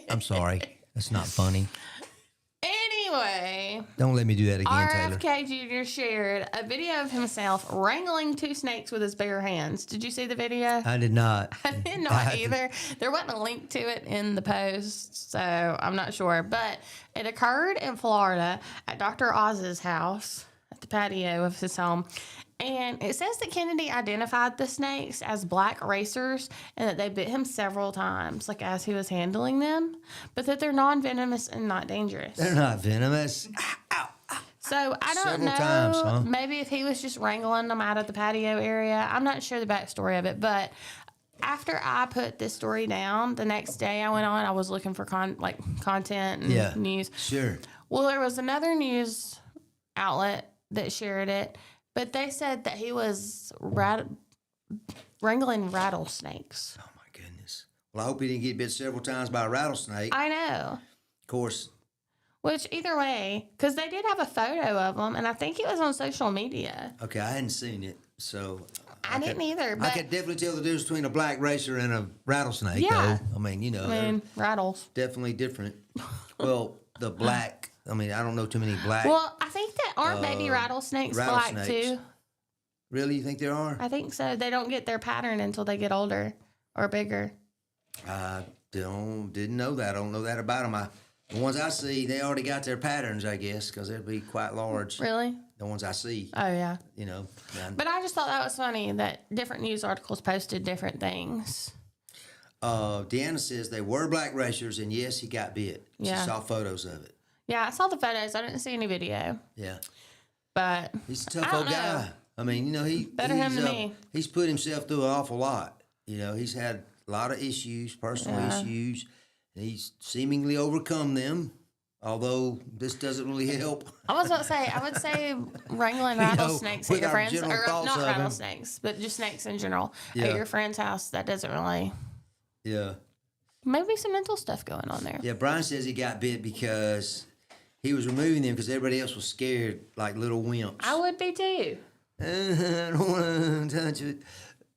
I'm sorry. That's not funny. Anyway, Don't let me do that again, Taylor. RFK Jr. shared a video of himself wrangling 2 snakes with his bare hands. Did you see the video? I did not. I did not either. There wasn't a link to it in the post, so I'm not sure. But it occurred in Florida at Dr. Oz's house, at the patio of his home. And it says that Kennedy identified the snakes as black racers and that they bit him several times, like as he was handling them, but that they're non-venomous and not dangerous. They're not venomous. Ow. So I don't Several know. times, huh? Maybe if he was just wrangling them out of the patio area. I'm not sure the backstory of it, but after I put this story down, the next day I went on, I was looking for content and news. Sure. Well, there was another news outlet that shared it, but they said that he was wrangling rattlesnakes. Oh, my goodness. Well, I hope he didn't get bit several times by a rattlesnake. I know. Of course. Which, either way, because they did have a photo of them, and I think it was on social media. Okay, I hadn't seen it, so... I didn't either, but... I could definitely tell the difference between a black racer and a rattlesnake, Yeah. though. I mean, they're rattles. definitely different. Well, the black... I mean, I don't know too many black... Well, I think that aren't baby rattlesnakes black, too? Really? You think there are? I think so. They don't get their pattern until they get older or bigger. I didn't know that. I don't know that about them. The ones I see, they already got their patterns, I guess, because they'd be quite large. Really? The ones I see. Oh, yeah. Yeah. But I just thought that was funny that different news articles posted different things. Deanna says they were black racers, and yes, he got bit. Yeah. She saw photos of it. Yeah, I saw the photos. I didn't see any video. Yeah. But He's a tough old guy. I mean, Better him than me. He's put himself through an awful lot. He's had a lot of issues, personal issues, and he's seemingly overcome them. Although this doesn't really help. I was about to say, I would say wrangling rattlesnakes at your friends, or not rattlesnakes, but just snakes in general at your friend's house. That doesn't really. Yeah. Maybe some mental stuff going on there. Yeah, Brian says he got bit because he was removing them because everybody else was scared like little wimps. I would be too. I don't want to touch it.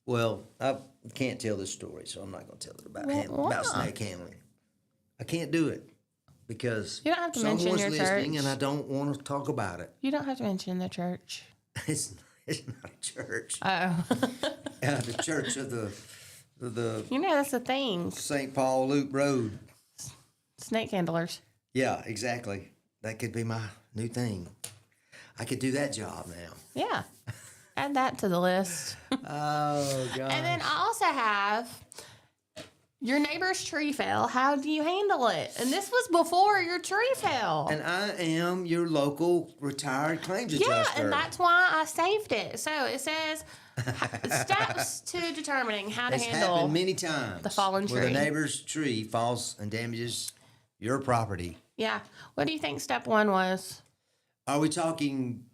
Well, I can't tell this story, so I'm not going to tell it about snake handling. I can't do it because you don't have to mention your listening, church. and I don't want to talk about it. You don't have to mention the church. It's not a church. Oh. The church of the that's the thing. St. Paul Loop Road. Snake handlers. Yeah, exactly. That could be my new thing. I could do that job now. Yeah. Add that to the list. Oh, God. And then I also have your neighbor's tree fell. How do you handle it? And this was before your tree fell. And I am your local retired claims adjuster. Yeah, and that's why I saved it. So it says steps to determining how to handle happened many times. The fallen tree. Where the neighbor's tree falls and damages your property. Yeah. What do you think step 1 was? Are we talking...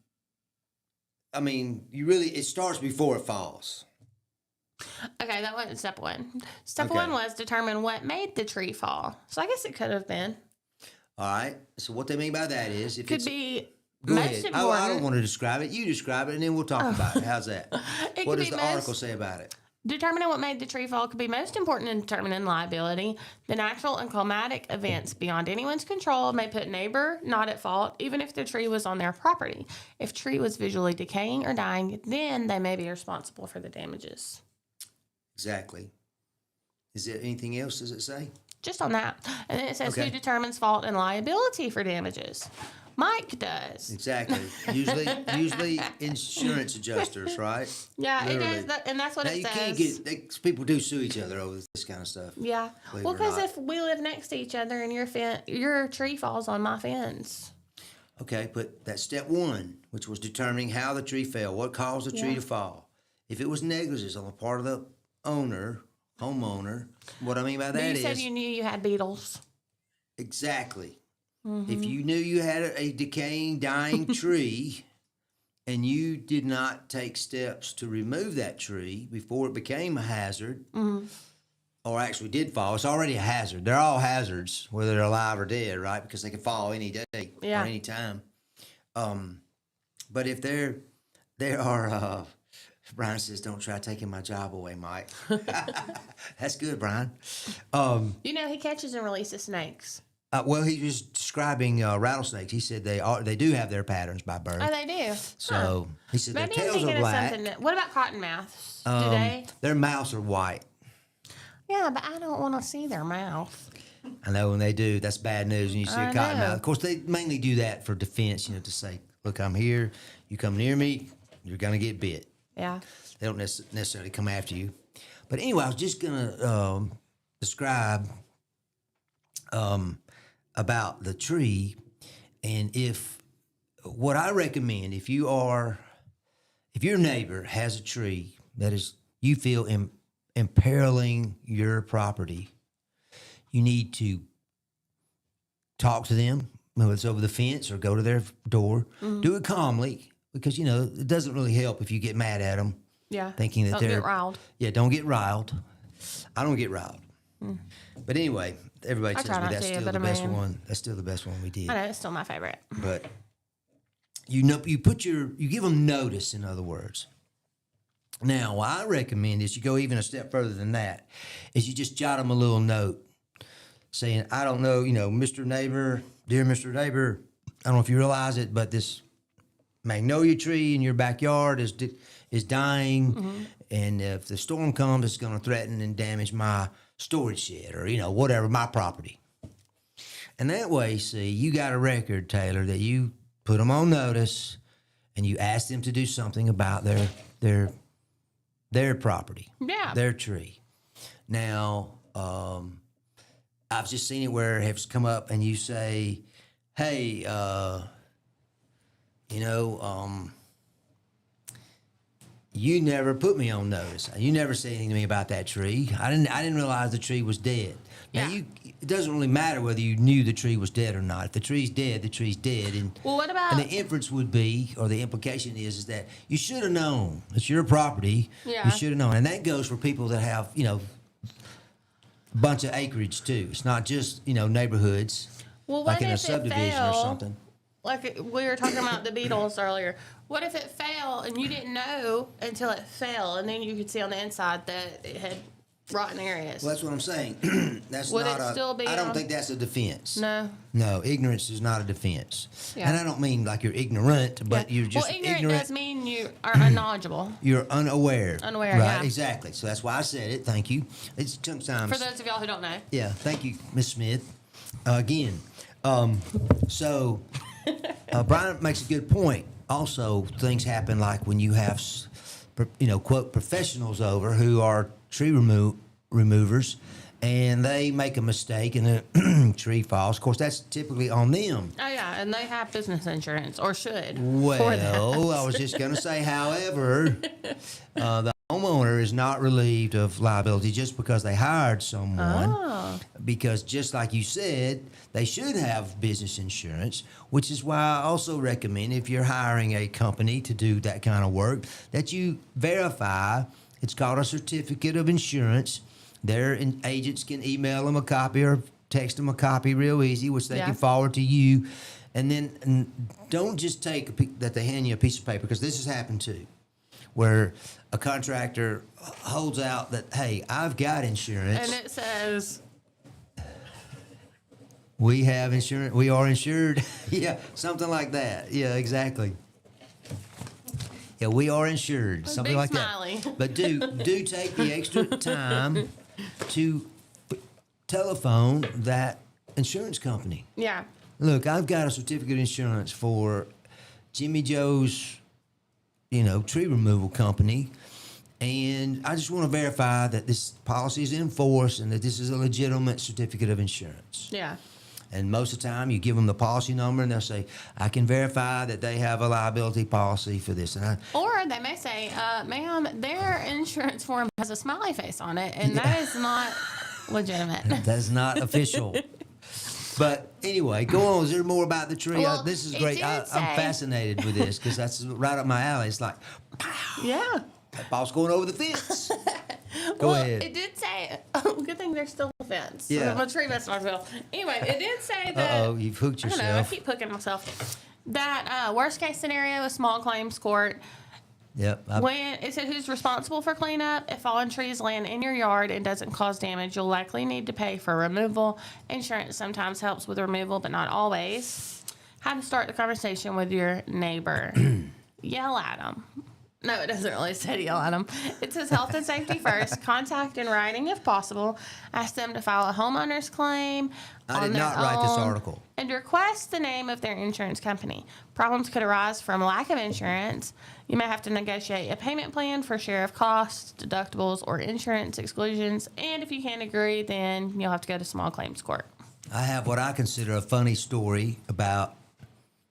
I mean, it starts before it falls. Okay, that wasn't step 1. Step 1 was determine what made the tree fall. So I guess it could have been. All right. So what they mean by that is... Could be... Go ahead. I don't want to describe it. You describe it, and then we'll talk about it. How's that? What does the article say about it? Determining what made the tree fall could be most important in determining liability. The natural and climatic events beyond anyone's control may put neighbor not at fault, even if the tree was on their property. If tree was visually decaying or dying, then they may be responsible for the damages. Exactly. Is there anything else, does it say? Just on that. And then it says who determines fault and liability for damages. Mike does. Exactly. Usually insurance adjusters, right? Yeah, Literally. it does, and that's what it you says. Can't get people do sue each other over this kind of stuff. Yeah. Well, because if we live next to each other and your tree falls on my fence. Okay, but that's step 1, which was determining how the tree fell, what caused the tree to fall. If it was negligence on the part of the homeowner, what I mean by that is... You said you knew you had beetles. Exactly. Mm-hmm. If you knew you had a decaying, dying tree and you did not take steps to remove that tree before it became a hazard, or actually did fall, it's already a hazard. They're all hazards, whether they're alive or dead, right? Because they can fall any day or any time. But if there are, Brian says, don't try taking my job away, Mike. That's good, Brian. He catches and releases snakes. Well, he was describing rattlesnakes. He said they do have their patterns by birth. Oh, they do. So he said Maybe their I'm tails are thinking of black. something. What about cottonmouths? Do they? Their mouths are white. Yeah, but I don't want to see their mouth. I know when they do, that's bad news when you see a I cottonmouth. know. Of course, they mainly do that for defense, to say, look, I'm here. You come near me, you're going to get bit. Yeah. They don't necessarily come after you. But anyway, I was just going to describe about the tree, and what I recommend, if your neighbor has a tree that is, you feel imperiling your property, you need to talk to them, whether it's over the fence or go to their door. Mm-hmm. Do it calmly, because it doesn't really help if you get mad at them. Yeah. Thinking that Don't they're get riled. Yeah, don't get riled. I don't get riled. But anyway, everybody I tells try me not that's to, still but the I best mean- one. That's still the best one we did. I know, it's still my favorite. But you give them notice. In other words. Now, what I recommend is you go even a step further than that. Is you just jot them a little note saying, I don't know, Mr. Neighbor, dear Mr. Neighbor, I don't know if you realize it, but this magnolia tree in your backyard is dying, and if the storm comes, it's going to threaten and damage my storage shed or whatever, my property. And that way, see, you got a record, Taylor, that you put them on notice, and you ask them to do something about their property, Yeah. their tree. Now, I've just seen it where it has come up, and you say, "Hey, you never put me on notice. You never said anything to me about that tree. I didn't realize the tree was dead." Now, Yeah. it doesn't really matter whether you knew the tree was dead or not. If the tree's dead, the tree's dead. And Well, what about... and the inference would be, or the implication is that you should have known. It's your property. Yeah. You should have known. And that goes for people that have, a bunch of acreage too. It's not just, neighborhoods, Well, what like in if a it subdivision or fell? something. Like we were talking about the beetles earlier. What if it fell and you didn't know until it fell, and then you could see on the inside that it had rotten areas? Well, that's what I'm saying. That's Would not it still be I don't on- think that's a defense. No. No, ignorance is not a defense. Yeah. And I don't mean like you're ignorant, but Yeah. you're just well, ignorant ignorant. does mean you are unknowledgeable. You're unaware. Unaware, right? yeah. Exactly. So that's why I said it. Thank you. It's sometimes. For those of y'all who don't know. Yeah. Thank you, Miss Smith. Again. So Brian makes a good point. Also, things happen like when you have, quote, professionals over who are tree removers, and they make a mistake and a tree falls. Of course, that's typically on them. Oh yeah, and they have business insurance, or should. for Well, that. I was just going to say, however, the homeowner is not relieved of liability just because they hired someone. Oh. Because just like you said, they should have business insurance, which is why I also recommend if you're hiring a company to do that kind of work, that you verify. It's called a certificate of insurance. Their agents can email them a copy or text them a copy real easy, which they Yeah. can forward to you. And then don't just take that they hand you a piece of paper, because this has happened too, where a contractor holds out that, hey, I've got insurance. And it says, We have insurance. We are insured. Yeah, something like that. Yeah, exactly. Yeah, we are insured. Something big like smiley. that. But do take the extra time to telephone that insurance company. yeah. Look, I've got a certificate of insurance for Jimmy Joe's, tree removal company, and I just want to verify that this policy is in force and that this is a legitimate certificate of insurance. Yeah. And most of the time, you give them the policy number, and they'll say, I can verify that they have a liability policy for this. And Or they may say, ma'am, their insurance form has a smiley face on it, and that is not legitimate. that's not official. But anyway, go on. Is there more about the tree? Well, This is it great. did I'm say- fascinated with this because that's right up my alley. It's like, Yeah. that ball's going over the fence. Go Well, ahead. it did say, good thing there's still a fence. Yeah. I'm a tree mess myself. Anyway, it did say that. Uh-oh, you've hooked I don't know, I yourself. keep hooking myself. That worst case scenario, a small claims court. Yep. When it said who's responsible for cleanup, if fallen trees land in your yard and doesn't cause damage, you'll likely need to pay for removal. Insurance sometimes helps with removal, but not always. How to start the conversation with your neighbor. Yell at them. No, it doesn't really say to yell at them. It says health and safety first. Contact in writing if possible. Ask them to file a homeowner's claim. I did not write this article. And request the name of their insurance company. Problems could arise from lack of insurance. You may have to negotiate a payment plan for share of costs, deductibles, or insurance exclusions. And if you can't agree, then you'll have to go to small claims court. I have what I consider a funny story about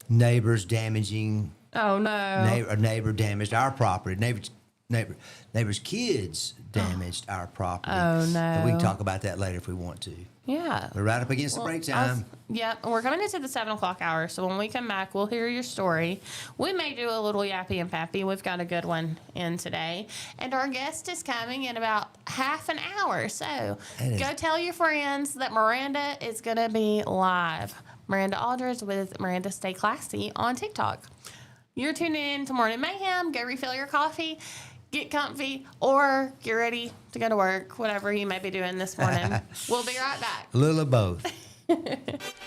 neighbors damaging. Oh, no. A neighbor damaged our property. Neighbor's kids damaged our property. Oh, no. And we can talk about that later if we want to. Yeah. We're right up against the break time. Yep. We're coming into the 7 o'clock hour. So when we come back, we'll hear your story. We may do a little yappy and pappy. We've got a good one in today. And our guest is coming in about half an hour. So go tell your friends that Miranda is going to be live. Miranda Aldridge with Miranda Stay Classy on TikTok. You're tuning in to Morning Mayhem. Go refill your coffee, get comfy, or get ready to go to work, whatever you may be doing this morning. We'll be right back. A little of both.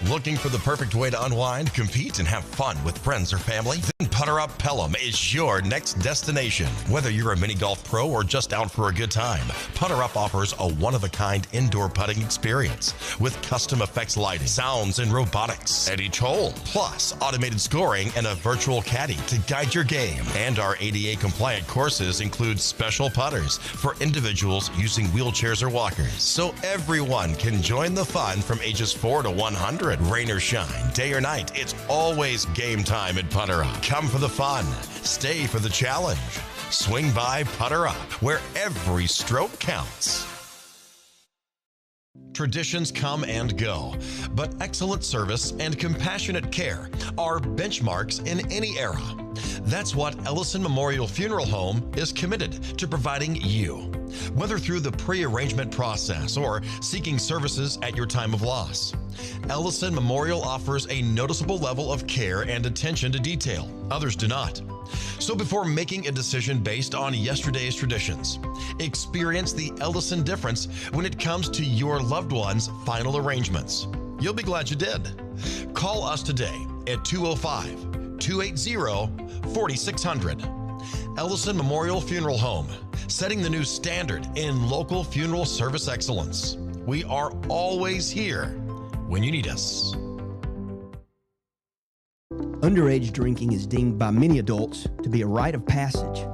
Looking for the perfect way to unwind, compete, and have fun with friends or family? Then Putter Up Pelham is your next destination. Whether you're a mini golf pro or just out for a good time, Putter Up offers a one-of-a-kind indoor putting experience with custom effects lighting, sounds, and robotics at each hole, plus automated scoring and a virtual caddy to guide your game. And our ADA-compliant courses include special putters for individuals using wheelchairs or walkers, so everyone can join the fun from ages 4 to 100. Rain or shine, day or night, it's always game time at Putter Up. Come for the fun, stay for the challenge. Swing by Putter Up, where every stroke counts. Traditions come and go, but excellent service and compassionate care are benchmarks in any era. That's what Ellison Memorial Funeral Home is committed to providing you, whether through the pre-arrangement process or seeking services at your time of loss. Ellison Memorial offers a noticeable level of care and attention to detail. Others do not. So before making a decision based on yesterday's traditions, experience the Ellison difference when it comes to your loved one's final arrangements. You'll be glad you did. Call us today at 205-280-4600. Ellison Memorial Funeral Home, setting the new standard in local funeral service excellence. We are always here when you need us. Underage drinking is deemed by many adults to be a rite of passage.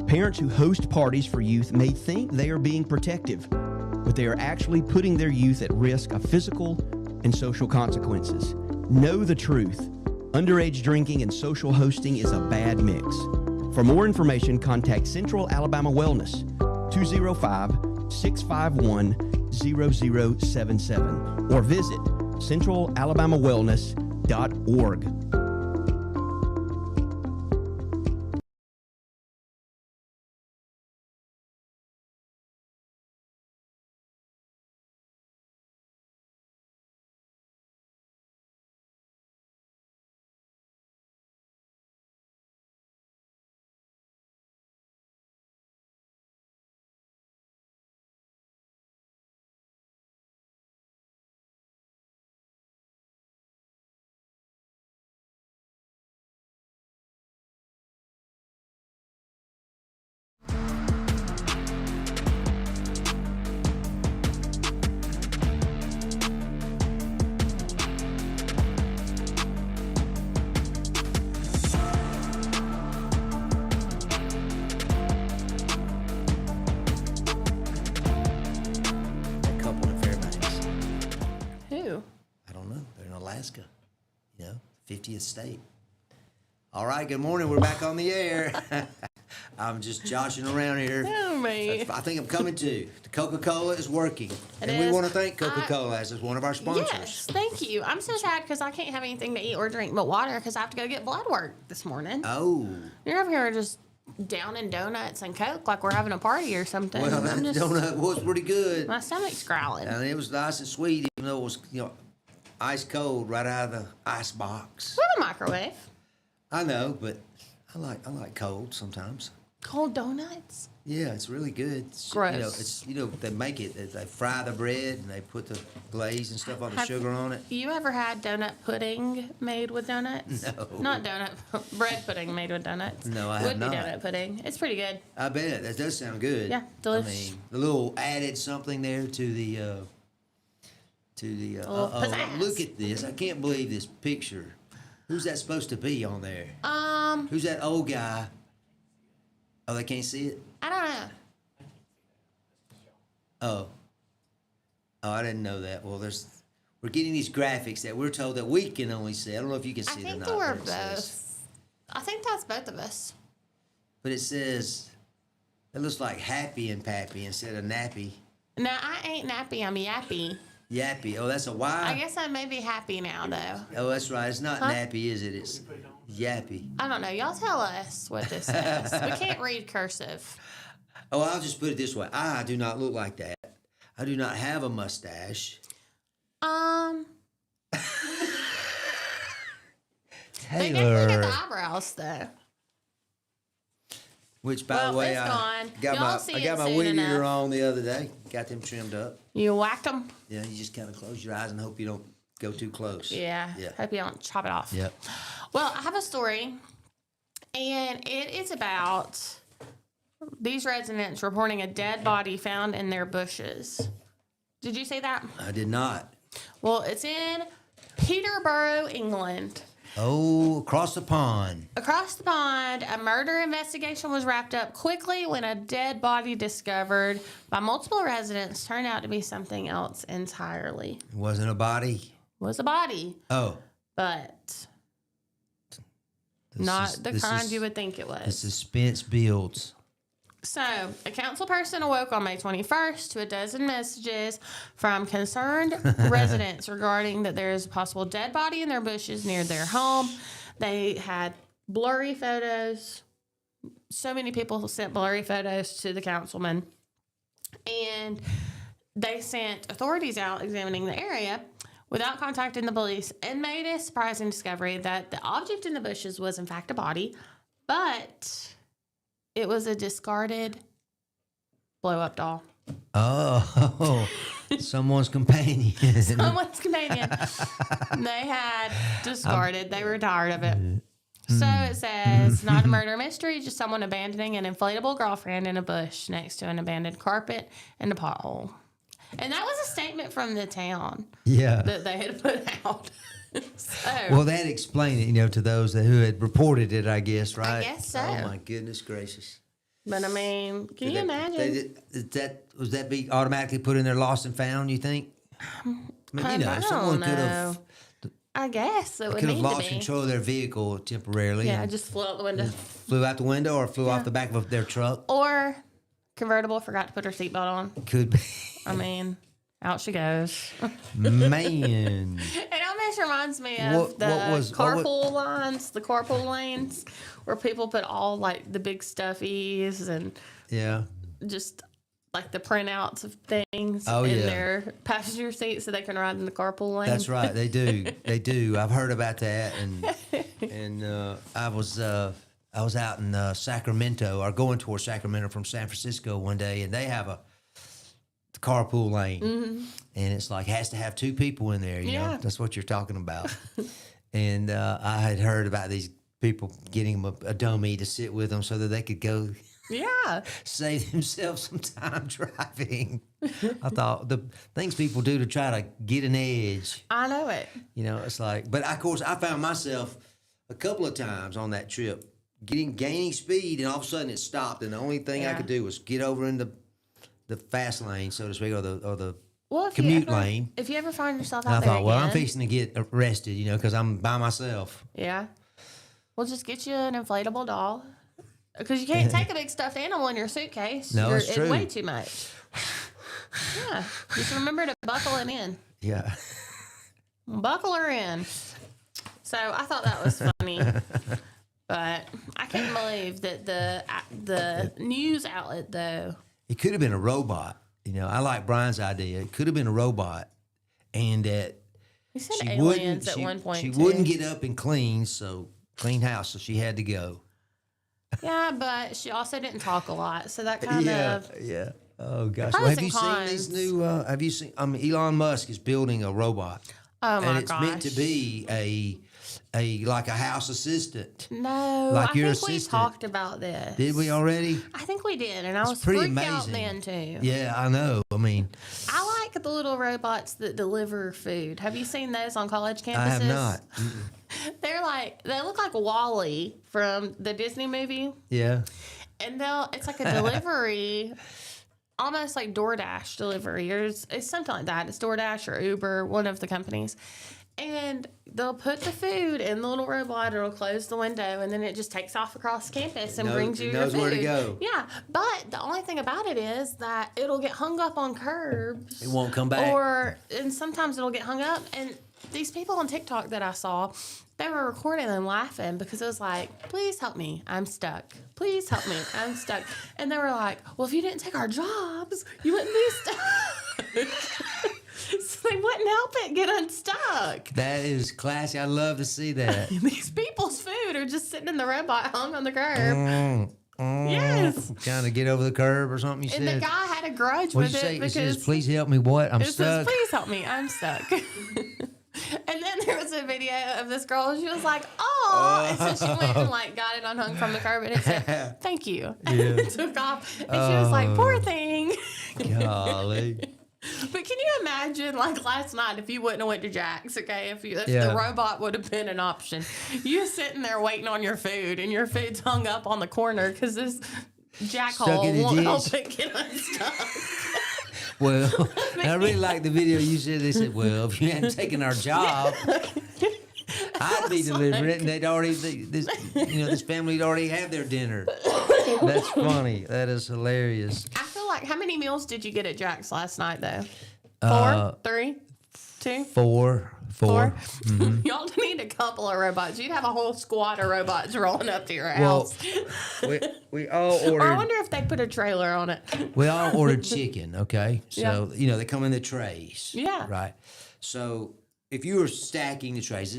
Parents who host parties for youth may think they are being protective, but they are actually putting their youth at risk of physical and social consequences. Know the truth. Underage drinking and social hosting is a bad mix. For more information, contact Central Alabama Wellness, 205-651-0077, or visit centralalabamawellness.org. Alaska, 50th state. All right, good morning. We're back on the air. I'm just joshing around here. Oh, me. I think I'm coming to. The Coca-Cola is working. It and we is. want to thank Coca-Cola as one of our sponsors. Yes, thank you. I'm so sad because I can't have anything to eat or drink but water because I have to go get blood work this morning. Oh. You're over here just downing donuts and Coke like we're having a party or something. Well, that donut was pretty good. My stomach's growling. And it was nice and sweet, even though it was, ice cold right out of the ice box. We have a microwave. I know, but I like cold sometimes. Cold donuts? Yeah, it's really good. It's, Gross. They make it. They fry the bread and they put the glaze and stuff, all the sugar on it. You ever had donut pudding made with donuts? No. Not donut, bread pudding made with donuts. No, I have Would not. be donut pudding. It's pretty good. I bet that does sound good. Yeah, delicious. I mean, the little added something there to the. little pizzazz. Look at this! I can't believe this picture. Who's that supposed to be on there? Who's that old guy? Oh, they can't see it. I don't know. Oh, I didn't know that. Well, we're getting these graphics that we're told that we can only see. I don't know if you can I see it or think not. we're but it says- both. I think that's both of us. But it says it looks like happy and pappy instead of nappy. No, I ain't nappy. I'm yappy. Yappy. Oh, that's a Y. I guess I may be happy now, though. Oh, that's right. It's not nappy, is it? It's yappy. I don't know. Y'all tell us what this is. We can't read cursive. Oh, I'll just put it this way. I do not look like that. I do not have a mustache. They definitely get the Taylor. eyebrows, though. Which, by Well, the way, it's gone. Y'all I see got it my soon weed eater enough. on the other day. Got them trimmed up. You whack them? Yeah, you just kind of close your eyes and hope you don't go too close. Yeah. Yeah. Hope you don't chop it off. Yep. Well, I have a story, and it is about these residents reporting a dead body found in their bushes. Did you see that? I did not. Well, it's in Peterborough, England. Oh, across the pond. Across the pond, a murder investigation was wrapped up quickly when a dead body discovered by multiple residents turned out to be something else entirely. It wasn't a body. It was a body, Oh. but this not is- the this kind is- you would think it The was. suspense builds. So, a council person awoke on May 21st to a dozen messages from concerned residents regarding that there is a possible dead body in their bushes near their home. They had blurry photos. So many people sent blurry photos to the councilman. And they sent authorities out examining the area without contacting the police and made a surprising discovery that the object in the bushes was, in fact, a body, but it was a discarded blow-up doll. Oh, someone's companion. Someone's companion. They had discarded. They were tired of it. So it says, not a murder mystery, just someone abandoning an inflatable girlfriend in a bush next to an abandoned carpet and a pothole. And that was a statement from the town Yeah. that they had put out. So, Well, that explained it, to those who had reported it, I guess, right? guess so. Oh my goodness gracious! but I mean, can you imagine? Was that be automatically put in there, lost and found? You think? I mean, I someone don't could have know. I guess it would could have need to lost be. control of their vehicle temporarily. Yeah, and just flew out the window. flew out the window or flew off the back of their truck. Or convertible forgot to put her seatbelt on. Could be. I mean, out she goes. Man. It almost reminds me of What the was- carpool lines, the carpool lanes, where people put all like the big stuffies and Yeah. just like the printouts of things Oh, in yeah. their passenger seat so they can ride in the carpool lane. That's right. They do. They do. I've heard about that, and I was out in Sacramento, or going towards Sacramento from San Francisco one day, and they have a carpool lane, and it's like has to have two people in there. You know, Yeah. that's what you're talking about. And I had heard about these people getting a dummy to sit with them so that they could go Yeah. save themselves some time driving. I thought the things people do to try to get an edge. I know it. It's like, but of course, I found myself a couple of times on that trip gaining speed, and all of a sudden it stopped, and the only thing I Yeah. could do was get over in the fast lane, so to speak, or the Well, if commute you ever, lane. If you ever find yourself And out I there thought, well, I'm again, fixing to get arrested, because I'm by myself. yeah, we'll just get you an inflatable doll because you can't take a big stuffed animal in your suitcase. No, it's true. way too much. Yeah, just remember to buckle it in. Yeah. Buckle her in. So I thought that was funny, but I couldn't believe that the news outlet though. It could have been a robot. I like Brian's idea. It could have been a robot, and that He said she aliens wouldn't. at She, one point. she too. wouldn't get up and clean, so clean house, so she had to go. Yeah, but she also didn't talk a lot, so that kind of. Yeah. Oh gosh. Pros Well, have and you seen these cons. new? Have you seen? Elon Musk is building a robot, Oh my and it's gosh. meant to be a like a house assistant. No, like I your think we assistant. talked about this. Did we already? I think we did, and I was pretty freaked out amazing. then too. Yeah, I know. I mean, I like the little robots that deliver food. Have you seen those on college campuses? I have not. They look like Wall-E from the Disney movie, Yeah. and it's like a delivery, almost like DoorDash delivery, or it's something like that. It's DoorDash or Uber, one of the companies. And they'll put the food in the little robot, it'll close the window, and then it just takes off across campus and brings you your knows food. where to go. Yeah, but the only thing about it is that it'll get hung up on curbs. It won't come back. And sometimes it'll get hung up. And these people on TikTok that I saw, they were recording and laughing because it was like, please help me, I'm stuck. Please help me, I'm stuck. And they were like, well, if you didn't take our jobs, you wouldn't be stuck. So they wouldn't help it get unstuck. That is classy. I love to see that. These people's food are just sitting in the robot hung on the curb. Yes. Trying to get over the curb or something. You And said. the guy had a grudge What with you it say? It because says, "Please help me." What? I'm it says, stuck. please help me, I'm stuck. And then there was a video of this girl, and she was like, oh. And so she went and like got it unhung from the curb, and it said, thank you. And it took off. And she was like, poor thing. Golly. But can you imagine, like last night, if you wouldn't have went to Jack's, okay, if Yeah. the robot would have been an option, you sitting there waiting on your food, and your food's hung up on the corner because this jackhole in the won't ditch. help it get unstuck. Well, I really like the video you said. They said, "Well, if you hadn't taken our job, I'd be delivering it." And they'd already, this family'd already have their dinner. That's funny. That is hilarious. I feel like, how many meals did you get at Jack's last night, though? 4? 3? 2? Four. Mm-hmm. Y'all need a couple of robots. You'd have a whole squad of robots rolling up to your house. We all Or I ordered. wonder if they put a trailer on it. We all ordered chicken. Okay, so Yeah. they come in the trays. Yeah. Right. So if you were stacking the trays,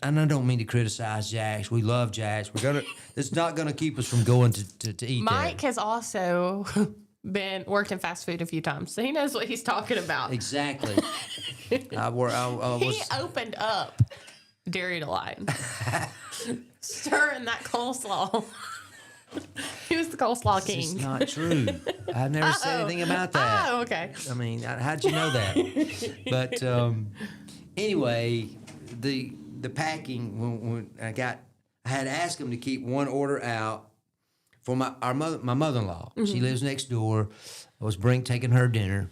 and I don't mean to criticize Jack's. We love Jack's. It's not gonna keep us from going to eat Mike there. has also worked in fast food a few times, so he knows what he's talking about. Exactly. I He was. opened up Dairy Delight, stirring that coleslaw. He was the coleslaw king. It's not true. I've never said anything about that. Oh, okay. I mean, how'd you know that? But anyway, the packing when I had asked them to keep one order out for my mother-in-law. Mm-hmm. She lives next door. I was taking her dinner,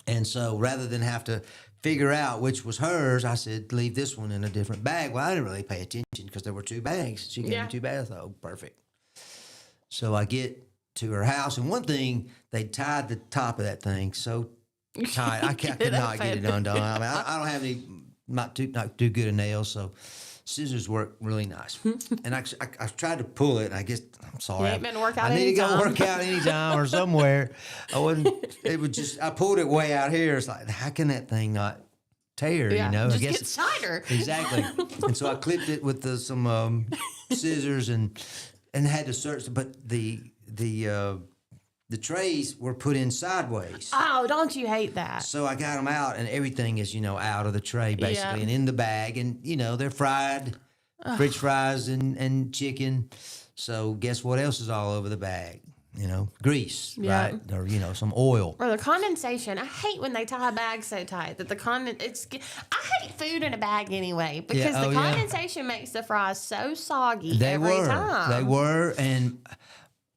and so rather than have to figure out which was hers, I said leave this one in a different bag. Well, I didn't really pay attention because there were 2 bags. She gave me 2 bags. I thought, oh, perfect. So I get to her house, and one thing, they tied the top of that thing so tight. I could not get it undone. I mean, I don't have any, not too good at nails, so scissors work really nice. And I tried to pull it, and I guess, I'm sorry. You ain't been to work out I need to go anytime. work out anytime or somewhere. I pulled it way out here. It's like, how can that thing not tear, Yeah, I just guess get cider. Exactly. And so I clipped it with some scissors and had to search, but the trays were put in sideways. Oh, don't you hate that? So I got them out, and everything is, out of the tray, basically, Yeah. and in the bag. And, they're fried, French fries and chicken. So guess what else is all over the bag? Grease, Yeah. right? Or, some oil. Or the condensation. I hate when they tie a bag so tight that I hate food in a bag anyway because the condensation makes the fries so soggy every time. They were, and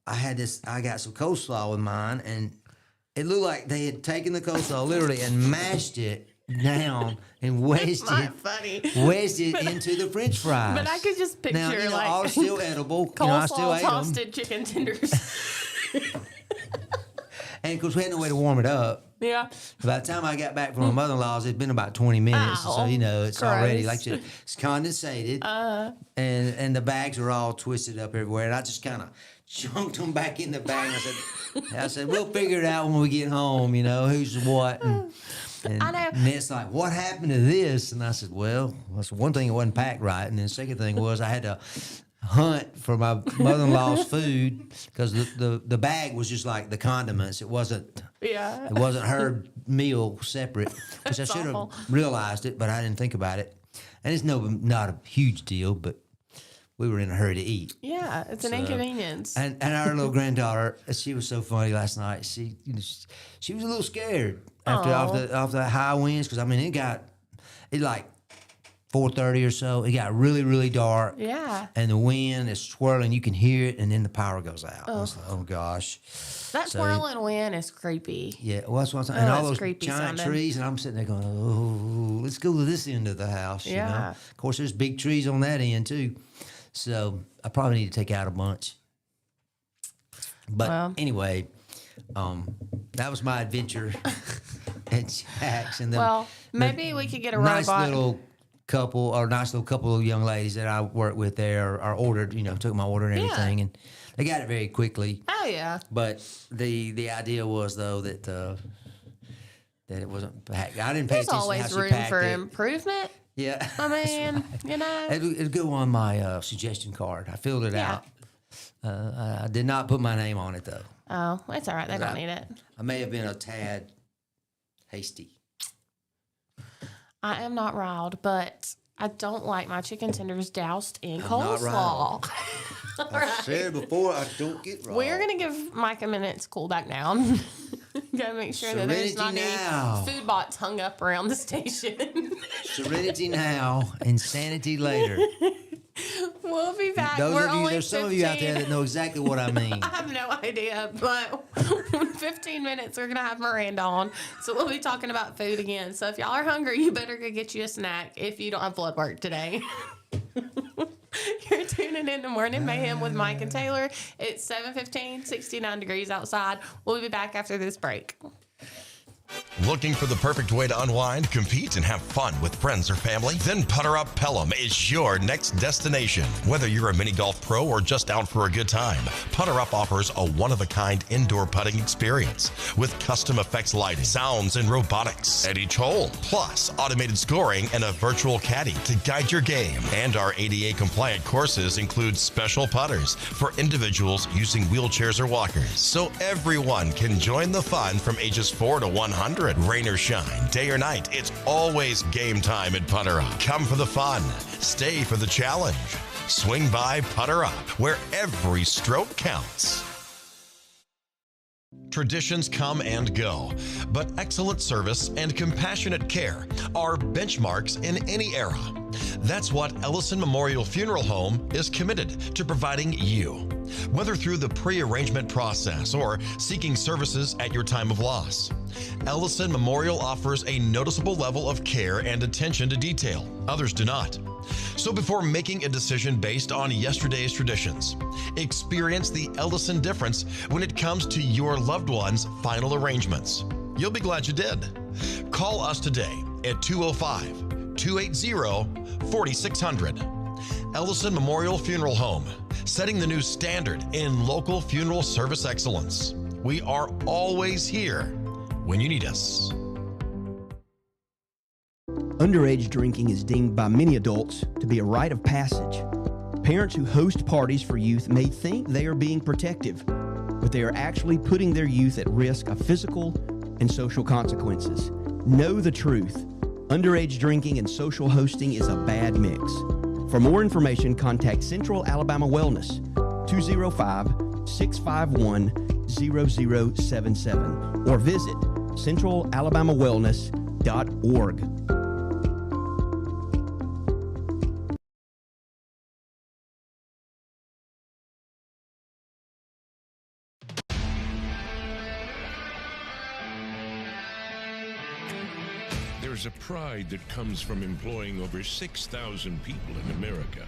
I got some coleslaw with mine, and it looked like they had taken the coleslaw literally and mashed it down and wedged Not funny. it into the French fries. But I could just picture now, all still edible. I still coleslaw ate them. toasted chicken tenders. And of course, we had no way to warm it up. Yeah. By the time I got back from my mother-in-law's, it'd been about 20 minutes. Ow. So, it's already, Gross. like you said, it's condensated. And the bags are all twisted up everywhere. And I just kind of chunked them back in the bag. And I said, we'll figure it out when we get home, who's what. And, I know. And it's like, what happened to this? And I said, well, that's one thing, it wasn't packed right. And then the second thing was I had to hunt for my mother-in-law's food because the bag was just like the condiments. It wasn't her meal separate, which I should have realized it, but I didn't think about it. And it's not a huge deal, but we were in a hurry to eat. Yeah, it's an inconvenience. And our little granddaughter, she was so funny last night. She was a little scared off the high winds because I mean it like 4:30 or so. It got really, really dark. Yeah. And the wind is swirling. You can hear it, and then the power goes out. I was like, oh gosh. That swirling wind is creepy. Yeah, well, that's what I'm saying. And all those creepy giant sounding. trees, and I'm sitting there going, oh, let's go to this end of the house. You know? Of course, there's big trees on that end too. So I probably need to take out a bunch. But anyway, that was my adventure at Jack's. And maybe we could get a nice robot. little couple of young ladies that I work with there are ordered, took my order and everything, and they got it very quickly. Oh yeah. But the idea was though that it wasn't packed. I didn't pay There's attention always to how she room packed for it. improvement. Yeah. I mean, It'll go on my suggestion card. I filled it out. I did not put my name on it though. Oh, it's all right. They don't need it. I may have been a tad hasty. I am not riled, but I don't like my chicken tenders doused in not coleslaw. I said before, I don't get wrong. We're going to give Mike a minute to cool back down. Gotta make sure that there's not any food bots hung up around the station. Serenity now, insanity later. We'll be back. There's some of you out there that know exactly what I mean. I have no idea, but in 15 minutes we're going to have Miranda on. So we'll be talking about food again. So if y'all are hungry, you better go get you a snack if you don't have blood work today. You're tuning in to Morning Mayhem with Mike and Taylor. It's 7:15, 69 degrees outside. We'll be back after this break. Looking for the perfect way to unwind, compete, and have fun with friends or family? Then Putter Up Pelham is your next destination. Whether you're a mini golf pro or just out for a good time, Putter Up offers a one-of-a-kind indoor putting experience with custom effects lighting, sounds, and robotics at each hole, plus automated scoring and a virtual caddy to guide your game. And our ADA-compliant courses include special putters for individuals using wheelchairs or walkers, so everyone can join the fun from ages 4 to 100. Rain or shine, day or night, it's always game time at Putter Up. Come for the fun, stay for the challenge. Swing by Putter Up, where every stroke counts. Traditions come and go, but excellent service and compassionate care are benchmarks in any era. That's what Ellison Memorial Funeral Home is committed to providing you, whether through the pre-arrangement process or seeking services at your time of loss. Ellison Memorial offers a noticeable level of care and attention to detail. Others do not. So before making a decision based on yesterday's traditions, experience the Ellison difference when it comes to your loved one's final arrangements. You'll be glad you did. Call us today at 205-280-4600. Ellison Memorial Funeral Home, setting the new standard in local funeral service excellence. We are always here when you need us. Underage drinking is deemed by many adults to be a rite of passage. Parents who host parties for youth may think they are being protective, but they are actually putting their youth at risk of physical and social consequences. Know the truth. Underage drinking and social hosting is a bad mix. For more information, contact Central Alabama Wellness, 205-651-0077, or visit centralalabamawellness.org. There's a pride that comes from employing over 6,000 people in America,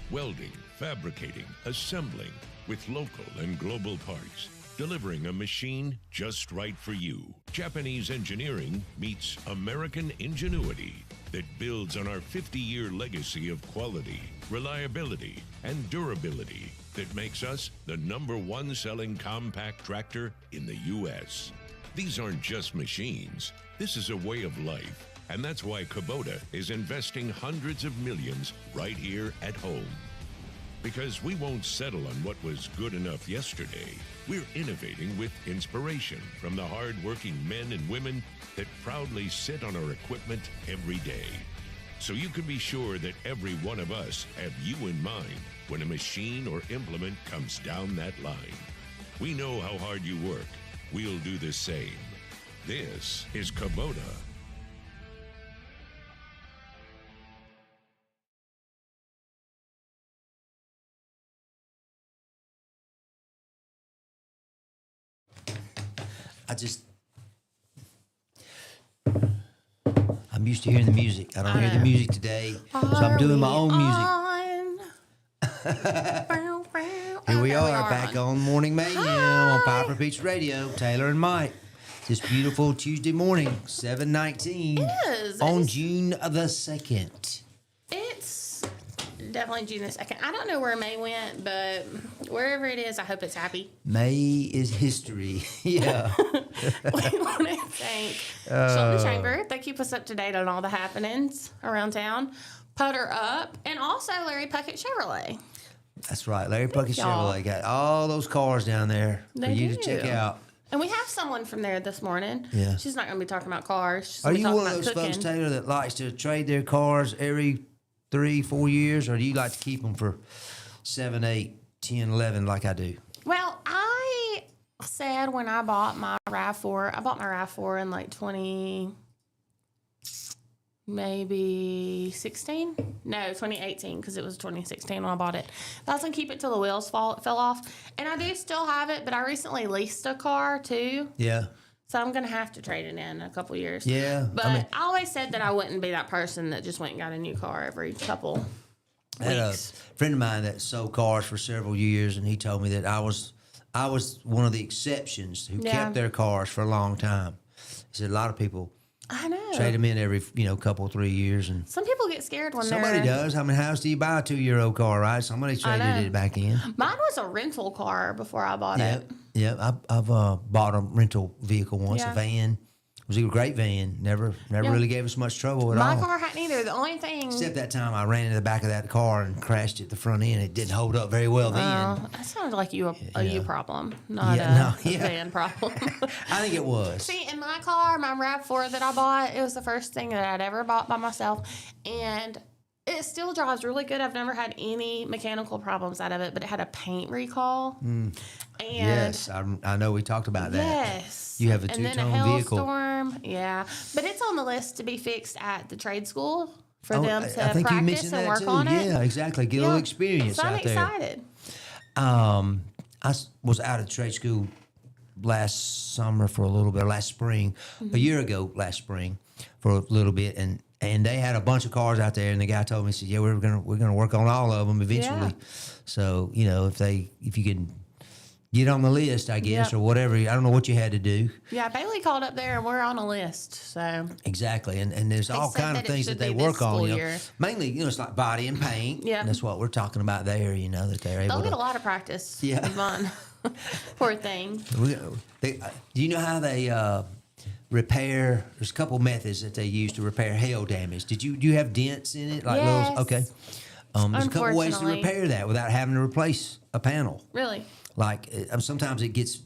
welding, fabricating, assembling with local and global parts, delivering a machine just right for you. Japanese engineering meets American ingenuity that builds on our 50-year legacy of quality, reliability, and durability that makes us the #1 selling compact tractor in the U.S. These aren't just machines. This is a way of life. And that's why Kubota is investing hundreds of millions right here at home. Because we won't settle on what was good enough yesterday. We're innovating with inspiration from the hard-working men and women that proudly sit on our equipment every day. So you can be sure that every one of us have you in mind when a machine or implement comes down that line. We know how hard you work. We'll do the same. This is Kubota. I'm used to hearing the music. I don't hear the music today, so I'm doing my own music. Here we are back on Morning Mayhem on Piper Beach Radio. Taylor and Mike. This beautiful Tuesday morning, 7:19 on June the 2nd. It's definitely June the 2nd. I don't know where May went, but wherever it is, I hope it's happy. May is history. Yeah. We want to thank Shelby Chamber. They keep us up to date on all the happenings around town. Putter Up, and also Larry Puckett Chevrolet. That's right. Larry Puckett y'all. Chevrolet got all those cars down there for They you do. to check out. And we have someone from there this morning. Yeah. She's not going to be talking about cars. She's Are gonna be you talking one of about those cooking. folks, Taylor, that likes to trade their cars every 3-4 years, or do you like to keep them for 7, 8, 10, 11 like I do? Well, I said when I bought my RAV4, I bought my RAV4 in like 2018, because it was 2016 when I bought it. I was going to keep it till the wheels fell off. And I do still have it, but I recently leased a car too. Yeah. So I'm going to have to trade it in a couple years. Yeah. But I always said that I wouldn't be that person that just went and got a new car every couple I had a weeks. friend of mine that sold cars for several years, and he told me that I was one of the exceptions who Yeah. kept their cars for a long time. He said a lot of people I know. trade them in every couple 3 years, and Some people get scared when somebody they're... does. I mean, how else do you buy a 2-year-old car, right? Somebody traded know. it back in. Mine was a rental car before I bought it. Yeah. I've bought a rental vehicle once, Yeah. a van. It was a great van. Never really gave us much trouble at My all. car hadn't either. The only thing... Except that time I ran into the back of that car and crashed at the front end. It didn't hold up very well then. That sounded like you a you problem, not Yeah, a van problem. I think it was. See, in my car, my RAV4 that I bought, it was the first thing that I'd ever bought by myself, and it still drives really good. I've never had any mechanical problems out of it, but it had a paint recall. And Yes, I know we talked about that. Yes. You have a And then a two-tone vehicle. hailstorm. Yeah. But it's on the list to be fixed at the trade school for Oh, them I to think you practice mentioned and that work too. on it. Yeah, exactly. Get a little experience So I'm out there. excited. Was out of trade school last summer for a little bit, last spring, a year ago last spring for a little bit, and they had a bunch of cars out there, and the guy told me, he said, "Yeah, we're gonna work on all of them eventually." Yeah. So if you can get on the list, I guess, Yep. or whatever. I don't know what you had to do Yeah, Bailey called up there, and we're on a list. So exactly, and there's all said kind of that it things that should they be this work on. school You know, year. mainly, it's like body and paint. Yeah. And that's what we're talking about there. That they're able they'll to. get a lot of practice. Yeah. It's fun. Poor thing. Do you know how they repair? There's a couple methods that they use to repair hail damage. Do you have dents in it? Like Yes. little, okay. There's a couple ways to Unfortunately. repair that without having to replace a panel. Really? Like sometimes it gets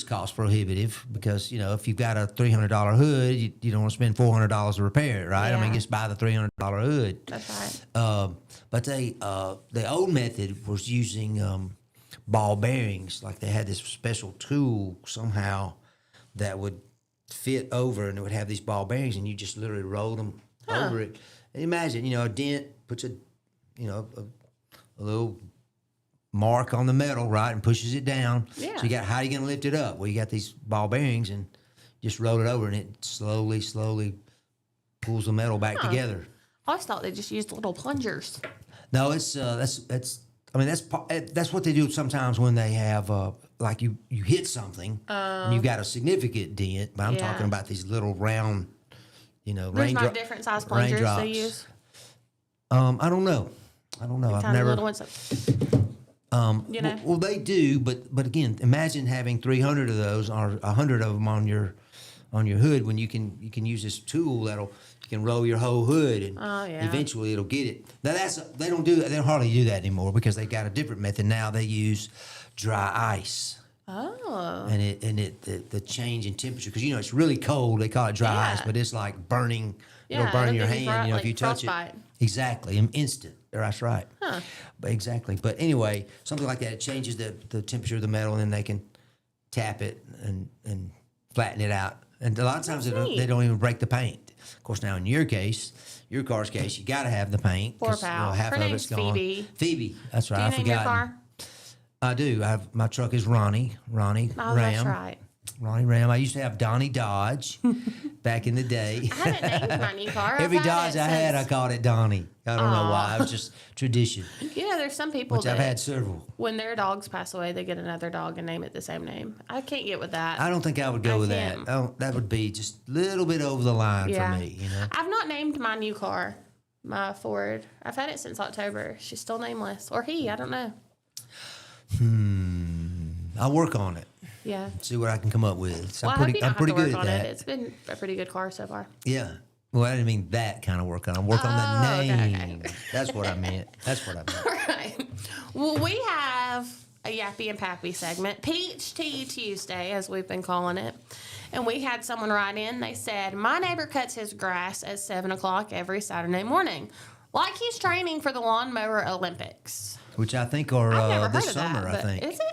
cost prohibitive because if you've got a $300 hood, you don't want to spend $400 to repair it, right? I mean, Yeah. just buy the $300 hood. That's right. But the old method was using ball bearings. Like they had this special tool somehow that would fit over, and it would have these ball bearings, and you just literally rolled them over it. And imagine, a dent puts a little mark on the metal, right, and pushes it down. Yeah. So how are you going to lift it up? Well, you got these ball bearings, and just roll it over, and it slowly pulls the metal back together. I always thought they just used little plungers. No, it's that's what they do sometimes when they have like you hit something and you got a significant dent. But I'm Yeah. talking about these little round, There's not different size plungers they raindrops. use. I don't know. I've Tiny never. little ones. You know? Well, they do, but again, imagine having 300 of those or 100 of them on your hood when you can use this tool you can roll your whole hood and eventually it'll get it. Now they don't hardly do that anymore because they got a different method now. They use dry ice. Oh. And the change in temperature because it's really cold. They call it dry ice, but it's like burning. Yeah, It'll burn it'll your give you hand. like if you touch frostbite. it. Exactly, instant. That's right. Huh. But exactly. But anyway, something like that, it changes the temperature of the metal, and then they can tap it and flatten it out. And a lot of times they don't even break the paint. Of course, now in your car's case, you got to have the paint. Poor pal. Half Her of name's it's gone. Phoebe. That's right. Do you name your car? I do. My truck is Ronnie Oh, Ram. that's right. Ronnie Ram. I used to have Donnie Dodge back in the day. I haven't named my new car. Every I've had Dodge it I had, I since- called it Donnie. I don't know why. It was just tradition. There's some people Which that I've had several. when their dogs pass away, they get another dog and name it the same name. I can't get with that. I don't think I would go with can't. that. That would be just a little bit over the line for me, I've not named my new car, my Ford. I've had it since October. She's still nameless. Or he, I don't know. I'll work on it. Yeah. See what I can come up with. So Well, I hope you don't I'm pretty have to good work at on that. it. It's been a pretty good car so far. Yeah. Well, I didn't mean that kind of work on. Work on the okay, name. okay. That's what I meant. Right. Well, we have a Yappy and Pappy segment, Peach Tea Tuesday, as we've been calling it. And we had someone write in. They said, my neighbor cuts his grass at 7 o'clock every Saturday morning, like he's training for the Lawnmower Olympics. Which I think are I've never this heard of summer, that, I think. Is it?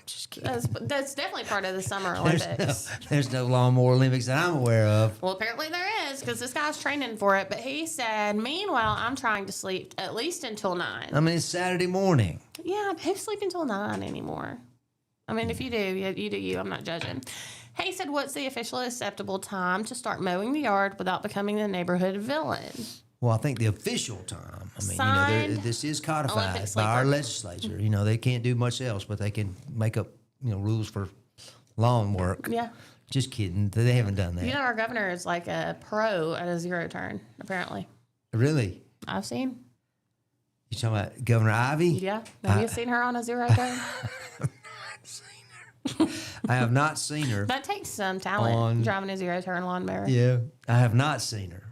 Just kidding. That's definitely part of the Summer Olympics. There's no Lawnmower Olympics that I'm aware of. Well, apparently there is, because this guy's training for it. But he said, meanwhile, I'm trying to sleep at least until 9. I mean, it's Saturday morning. Yeah, who's sleeping until 9 anymore? I mean, if you do, you do you. I'm not judging. He said, what's the official acceptable time to start mowing the yard without becoming the neighborhood villain? Well, I think the official time. I mean, Signed this is codified Olympic by our sleeper. legislature. They can't do much else, but they can make up, rules for lawn work. Yeah. Just kidding. They haven't done that. Our governor is like a pro at a zero turn, apparently. Really? I've seen. You talking about Governor Ivy? Yeah. Have you seen her on a zero turn? I have not seen her. That takes some talent, driving a zero turn lawnmower. Yeah, I have not seen her.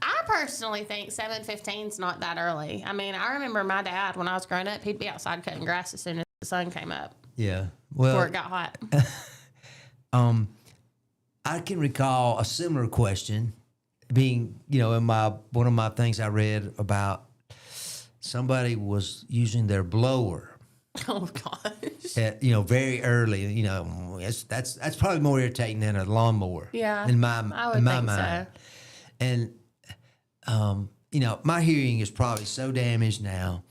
I personally think 7:15 is not that early. I mean, I remember my dad when I was growing up, he'd be outside cutting grass as soon as the sun came up Yeah. before Well, it got hot. I can recall a similar question being, in one of my things I read about somebody was using their blower. Oh gosh. At, very early. That's probably more irritating than a lawnmower. Yeah. In my I would in my think mind. so. And my hearing is probably so damaged now.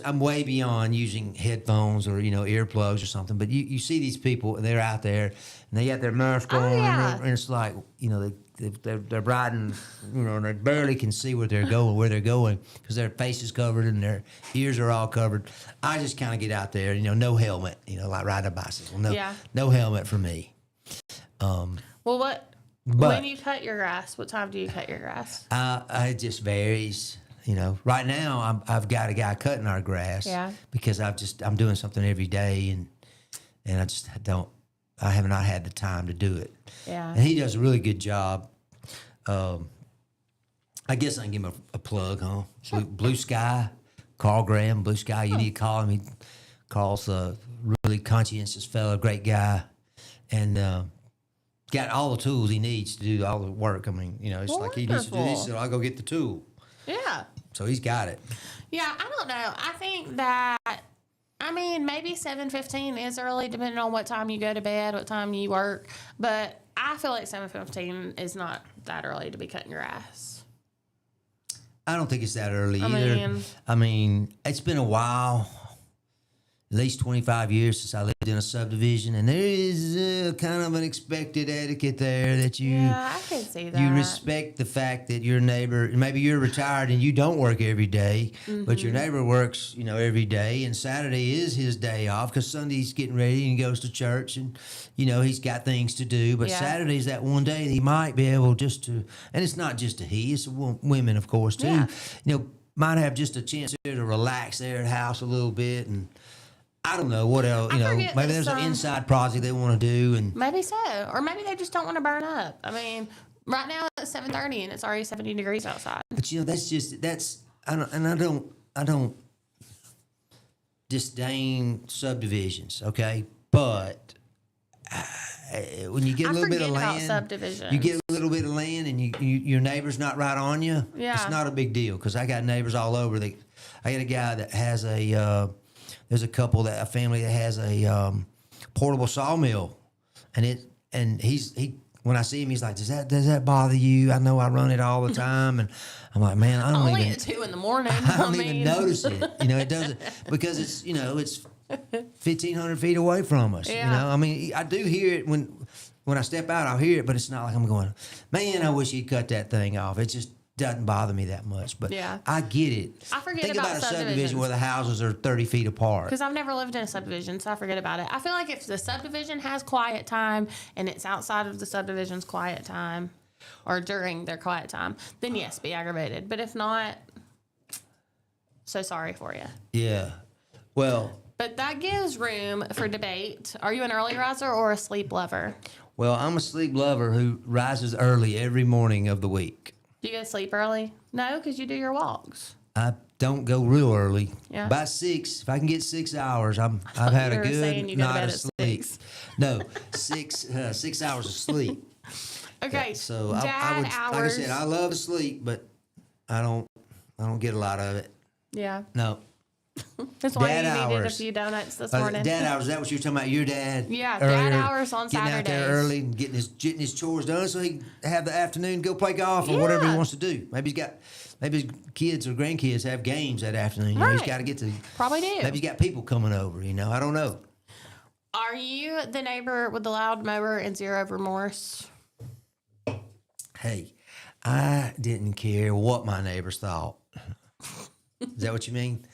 I'm way beyond using headphones or earplugs or something. But you see these people and they're out there and they got their mask on and it's like they're riding and they barely can see where they're going because their face is covered and their ears are all covered. I just kind of get out there, no helmet, like riding a bicycle. No helmet for me. Well, when you cut your grass, what time do you cut your grass? It just varies. Right now I've got a guy cutting our grass. Yeah. Because I'm doing something every day and I have not had the time to do it. Yeah. And he does a really good job. I guess I can give him a plug, huh? Sure. Blue Sky, Carl Graham, Blue Sky. You need to call him. Carl's a really conscientious fellow, great guy, and got all the tools he needs to do all the work. I mean, it's like he needs to do this, so I'll go get the tool. Yeah. So he's got it. Yeah, I don't know. I think that, maybe 7:15 is early, depending on what time you go to bed, what time you work. But I feel like 7:15 is not that early to be cutting grass. I don't think it's that early either. It's been a while, at least 25 years since I lived in a subdivision, and there is kind of an expected etiquette there that Yeah, I could see that. you respect the fact that your neighbor, maybe you're retired and you don't work every day, but your neighbor works, every day, and Saturday is his day off because Sunday's getting ready and he goes to church and, he's got things to do. But Yeah. Saturday's that one day that he might be able just to, and it's not just a he, it's women, of course, too. Yeah. might have just a chance here to relax there at the house a little bit, and I don't know what else. You know, forget maybe that there's an some- inside project they want to do, and Maybe so. Or maybe they just don't want to burn up. I mean, right now it's 7:30 and it's already 70 degrees outside. but you know that's I don't disdain subdivisions, okay, but when you get a I little bit of forget about land, subdivisions. you get a little bit of land, and your neighbor's not right on you. Yeah. It's not a big deal because I got neighbors all over. I got a guy that has there's a family that has a portable sawmill, and he when I see him, he's like, does that bother you? I know I run it all the time, and I'm like, man, I don't Only even at 2 in the morning. I don't even notice it. You know, it doesn't because it's 1,500 feet away from us. Yeah. You know, I mean, I do hear it when I step out. I'll hear it, but it's not like I'm going, man, I wish he'd cut that thing off. It just doesn't bother me that much. But Yeah. I get it. I forget Think about about a subdivision subdivisions. where the houses are 30 feet apart. Because I've never lived in a subdivision, so I forget about it. I feel like if the subdivision has quiet time and it's outside of the subdivision's quiet time or during their quiet time, then yes, be aggravated. But if not, so sorry for you. Yeah. Well, But that gives room for debate. Are you an early riser or a sleep lover? I'm a sleep lover who rises early every morning of the week. Do you go to sleep early? No, because you do your walks. I don't go real early. Yeah. By 6, if I can get 6 hours, I've had you a were saying good you go to night bed of at sleep. 6. No, 6 hours of sleep. Okay, So I dad would, like I hours. said, I love to sleep, but I don't get a lot of it. Yeah, No. that's why Dad you needed a hours. few donuts this morning. Dad hours. Is that what you were talking about? Your dad? Yeah, dad earlier, hours on getting out there Saturdays. early and getting his chores done so he can have the afternoon go play golf or whatever he Yeah. wants to do. Maybe his kids or grandkids have games that afternoon. You know, he's Right. got to get to. Probably do. Maybe he's got people coming over. You know, I don't know. Are you the neighbor with the loud mower and zero remorse? Hey, I didn't care what my neighbors thought. Is that what you mean?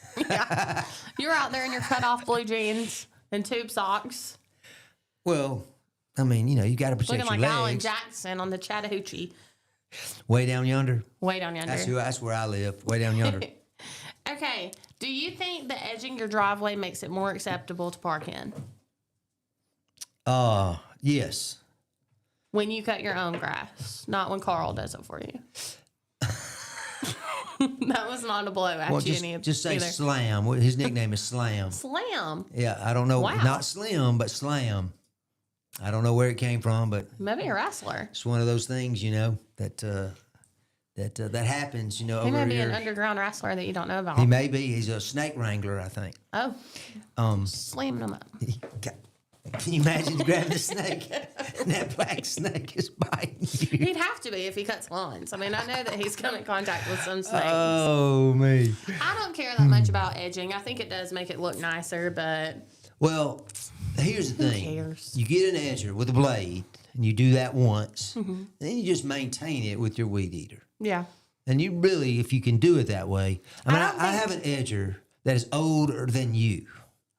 You're out there in your cut off blue jeans and tube socks, Well, I mean, you know, you got to protect looking your like Alan legs. Jackson on the Chattahoochee. Way down yonder. Way down yonder. That's where I live. Way down yonder. Okay. Do you think that edging your driveway makes it more acceptable to park in Yes. when you cut your own grass, not when Carl does it for you? That was not a blow at Well, you just say either. Slam. His nickname is Slam. Slam. Yeah, I don't know. Wow. Not Slim, but Slam. I don't know where it came from, but Maybe a wrestler. it's one of those things, you know, that happens, you know, He over may be an here. underground wrestler that you don't know about. He may be. He's a snake wrangler, I think. Oh, slamming him up. Can you imagine grabbing a snake and that black snake is biting you? He'd have to be if he cuts lawns. I mean, I know that he's come in contact with some snakes. Oh, me. I don't care that much about edging. I think it does make it look nicer, but Well, here's the thing. cares? You get an edger with a blade, and you do that once, Mm-hmm. then you just maintain it with your weed eater. yeah. And you really, if you can do it that way, I mean, don't I have an edger that is older than you.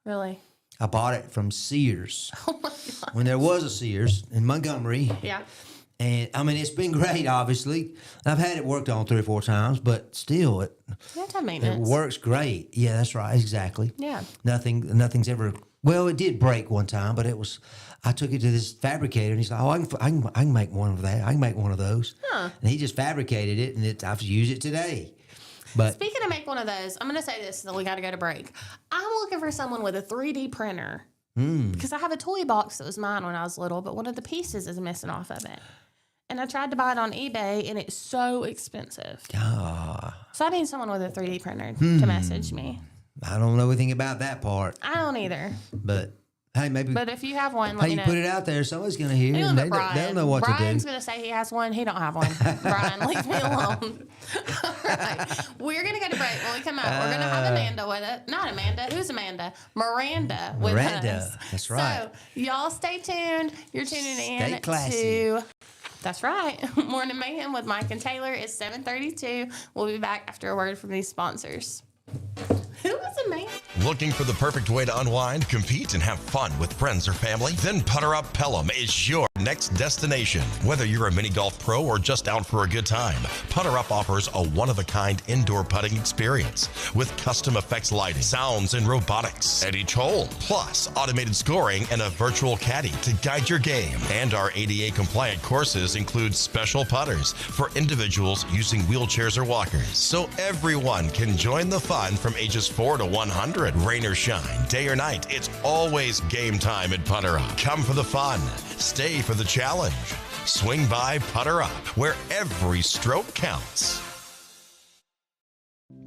Really? I bought it from Sears Oh my God. when there was a Sears in Montgomery. Yeah. And I mean, it's been great, obviously. I've had it worked on 3 or 4 times, but still, it You have to have maintenance. works great. Yeah, that's right. Exactly. Yeah. Nothing's ever. Well, it did break one time, but it was. I took it to this fabricator, and he's like, "Oh, I can make one of that. I can make one of those." Huh. And he just fabricated it, and I've used it today. But Speaking of make one of those, I'm going to say this, then we got to go to break. I'm looking for someone with a 3D printer because I have a toy box that was mine when I was little, but one of the pieces is missing off of it. And I tried to buy it on eBay, and it's so expensive. So I need someone with a 3D printer to message me. I don't know anything about that part. I don't either. But hey, maybe. But if you have one, let Hey, me you know. put it out there. Somebody's gonna hear, You'll and know Brian. they'll know what Brian's to do. going to say he has one. He don't have one. Brian, leave me alone. All right. We're going to go to break. When we come out, we're going to have Amanda with us. Not Amanda. Who's Amanda? Miranda with Miranda. us. That's right. So, y'all stay tuned. You're tuning in Stay classy. to... That's right. Morning Mayhem with Mike and Taylor is 7:32. We'll be back after a word from these sponsors. Who is Amanda? Looking for the perfect way to unwind, compete, and have fun with friends or family? Then Putter Up Pelham is your next destination. Whether you're a mini golf pro or just out for a good time, Putter Up offers a one-of-a-kind indoor putting experience with custom effects lighting, sounds, and robotics at each hole, plus automated scoring and a virtual caddy to guide your game. And our ADA-compliant courses include special putters for individuals using wheelchairs or walkers, so everyone can join the fun from ages 4 to 100. Rain or shine, day or night, it's always game time at Putter Up. Come for the fun. Stay for the challenge. Swing by Putter Up, where every stroke counts.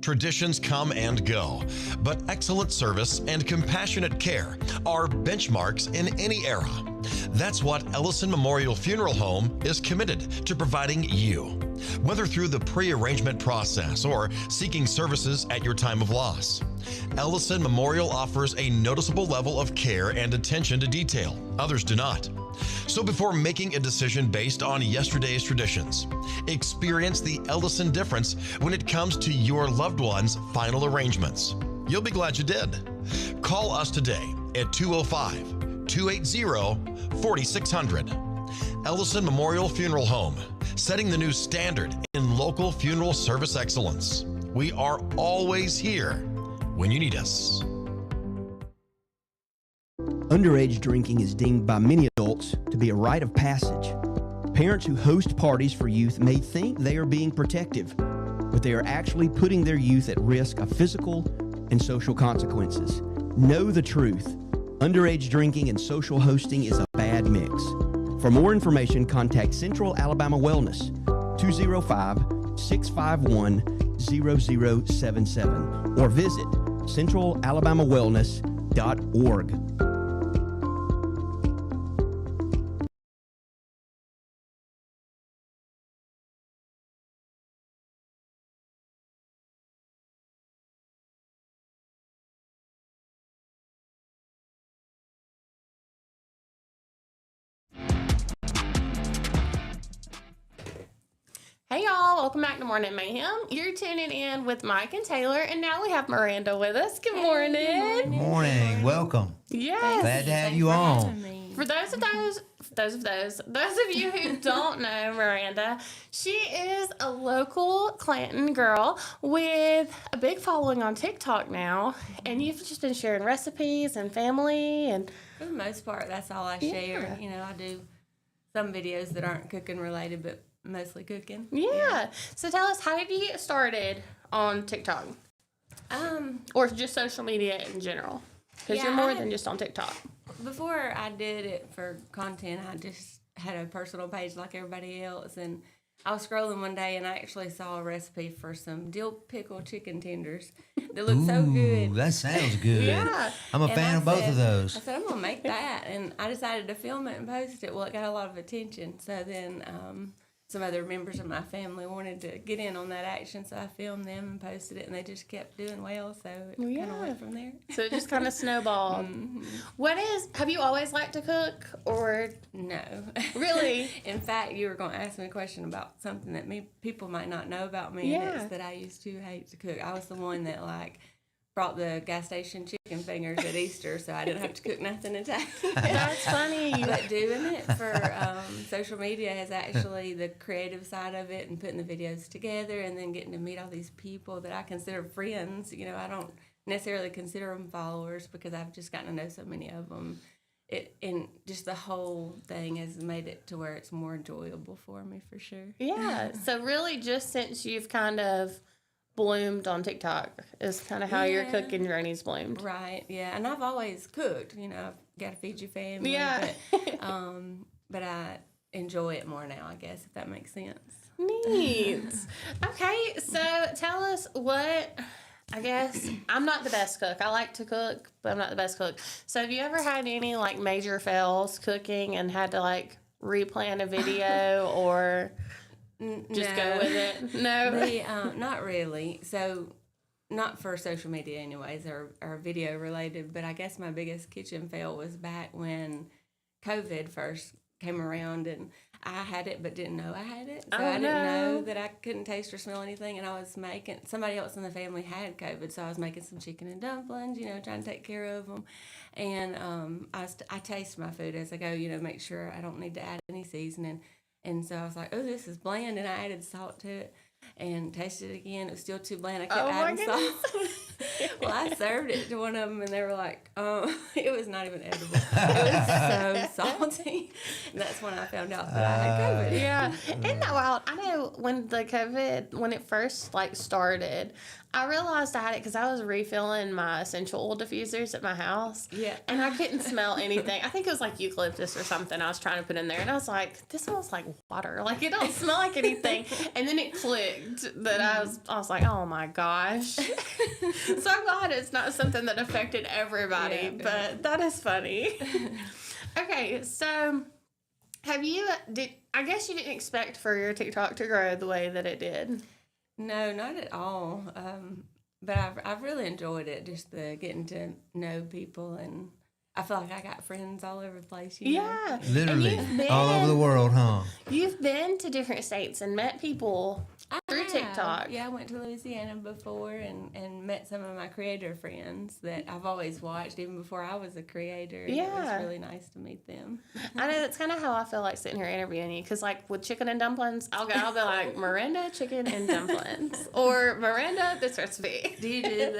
Traditions come and go, but excellent service and compassionate care are benchmarks in any era. That's what Ellison Memorial Funeral Home is committed to providing you, whether through the pre-arrangement process or seeking services at your time of loss. Ellison Memorial offers a noticeable level of care and attention to detail. Others do not. So before making a decision based on yesterday's traditions, experience the Ellison difference when it comes to your loved one's final arrangements. You'll be glad you did. Call us today at 205-280-4600. Ellison Memorial Funeral Home, setting the new standard in local funeral service excellence. We are always here when you need us. Underage drinking is deemed by many adults to be a rite of passage. Parents who host parties for youth may think they are being protective, but they are actually putting their youth at risk of physical and social consequences. Know the truth. Underage drinking and social hosting is a bad mix. For more information, contact Central Alabama Wellness, 205-651-0077, or visit centralalabamawellness.org. Hey y'all, welcome back to Morning Mayhem. You're tuning in with Mike and Taylor, and now we have Miranda with us. Good morning. Morning. Welcome. Yes. Glad to have you on. For those of you who don't know Miranda, she is a local Clanton girl with a big following on TikTok now, and you've just been sharing recipes and family and For the most part, that's all I share. You know, I do some videos that aren't cooking related, but mostly cooking. yeah. So tell us, how did you get started on TikTok? Or just social media in general? Because you're more than just on TikTok. Before I did it for content, I just had a personal page like everybody else, and I was scrolling one day and I actually saw a recipe for some dill pickle chicken tenders that looked so good. That sounds good. Yeah. I'm a fan of both of those. I said, I'm going to make that. And I decided to film it and post it. Well, it got a lot of attention. So then some other members of my family wanted to get in on that action. So I filmed them and posted it, and they just kept doing well. So it kind of went from there. So it just kind of snowballed. Have you always liked to cook, or? No. Really? In fact, you were going to ask me a question about something that people might not know about me, and it's that I used to hate to cook. I was the one that, brought the gas station chicken fingers at Easter, so I didn't have to cook nothing today. That's funny. But doing it for social media has actually the creative side of it, and putting the videos together, and then getting to meet all these people that I consider friends. You know, I don't necessarily consider them followers because I've just gotten to know so many of them. And just the whole thing has made it to where it's more enjoyable for me, for sure. Yeah. So really, just since you've kind of bloomed on TikTok is kind of how your cooking journey's bloomed. Right, yeah. And I've always cooked, you know, I've got to feed your family. Yeah. But I enjoy it more now, I guess, if that makes sense. Neat. Okay, so tell us I guess I'm not the best cook. I like to cook, but I'm not the best cook. So have you ever had any major fails cooking and had to replan a video or just go with it? No. Not really. So, not for social media anyways, or video related, but I guess my biggest kitchen fail was back when COVID first came around, and I had it but didn't know I had it. So Oh, I didn't no. know that I couldn't taste or smell anything. And I was making, somebody else in the family had COVID, so I was making some chicken and dumplings, trying to take care of them. And I taste my food as I go, make sure I don't need to add any seasoning. And so I was like, oh, this is bland. And I added salt to it and tasted it again. It was still too bland. I kept adding salt. Well, I served it to one of them, and they were like, it was not even edible. It was so salty. And that's when I found out that I had COVID. Yeah. Isn't that wild? I know when the COVID, when it first started, I realized I had it because I was refilling my essential oil diffusers at my house. Yeah. And I couldn't smell anything. I think it was like eucalyptus or something I was trying to put in there. And I was like, this smells like water. Like, it don't smell like anything. And then it clicked that I was like, oh my gosh. So I'm glad it's not something that affected everybody, Yeah. but that is funny. Okay, so I guess you didn't expect for your TikTok to grow the way that it did. No, not at all. But I've really enjoyed it, just the getting to know people, and I feel like I got friends all over the place. You know? Yeah. Literally And you've all over the world, huh? You've been to different states and met people through have. TikTok. Yeah, I went to Louisiana before and met some of my creator friends that I've always watched even before I was a creator. And it Yeah. was really nice to meet them. I know that's kind of how I feel like sitting here interviewing you, because like with chicken and dumplings, I'll be like Miranda chicken and dumplings or Miranda this recipe. Do you do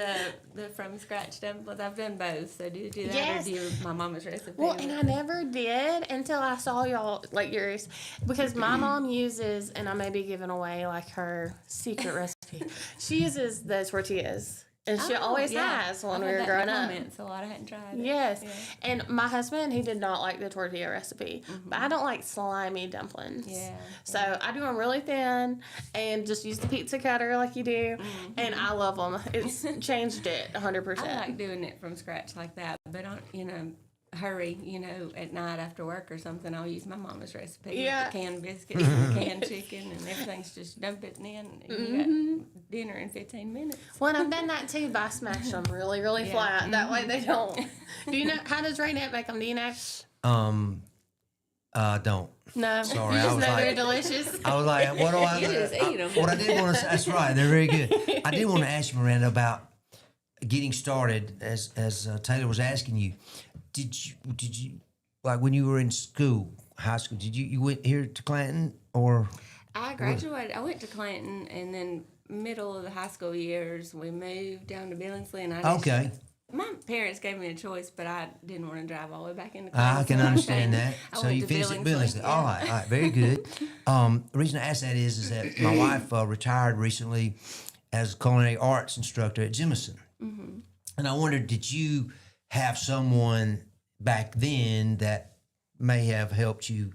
the from scratch dumplings? I've done both. So do you do that Yes. or do you my mama's recipe? Well, and I never did until I saw y'all, like yours, because my mom uses, and I may be giving away like her secret recipe. She uses the tortillas, and she always has when we were growing up. So a lot I hadn't tried it. Yes, Yeah. and my husband, he did not like the tortilla recipe, but I don't like slimy dumplings. Yeah. So I do them really thin and just use the pizza cutter like you do, and I love them. It's changed it 100%. I like doing it from scratch like that, but hurry, at night after work or something, I'll use my mama's recipe. Yeah. With the canned biscuits and the canned chicken and everything's just dump it in and you got dinner in 15 minutes. Well, and I've done that too, but I smash them really, really Yeah. flat. That way they don't. Do you know, how does Raynette make them? Do you know? Don't. No. Sorry, You I just was know like- they're delicious. I was like, what do I? You just eat 'em. What I did want to. That's right. They're very good. I did want to ask you, Miranda, about getting started. As Taylor was asking you, did you like when you were in school, high school? Did you went here to Clanton or? I graduated, I went to Clanton, and then middle of the high school years, we moved down to Billingsley, and I just, Okay, my parents gave me a choice, but I didn't want to drive all the way back into I Clanton. can so understand changed. that. I So went you to finished at Billingsley, Billingsley. All right, very good. The reason I asked that is that my wife retired recently as a culinary arts instructor at Jemison, and I wondered, did you have someone back then that may have helped you?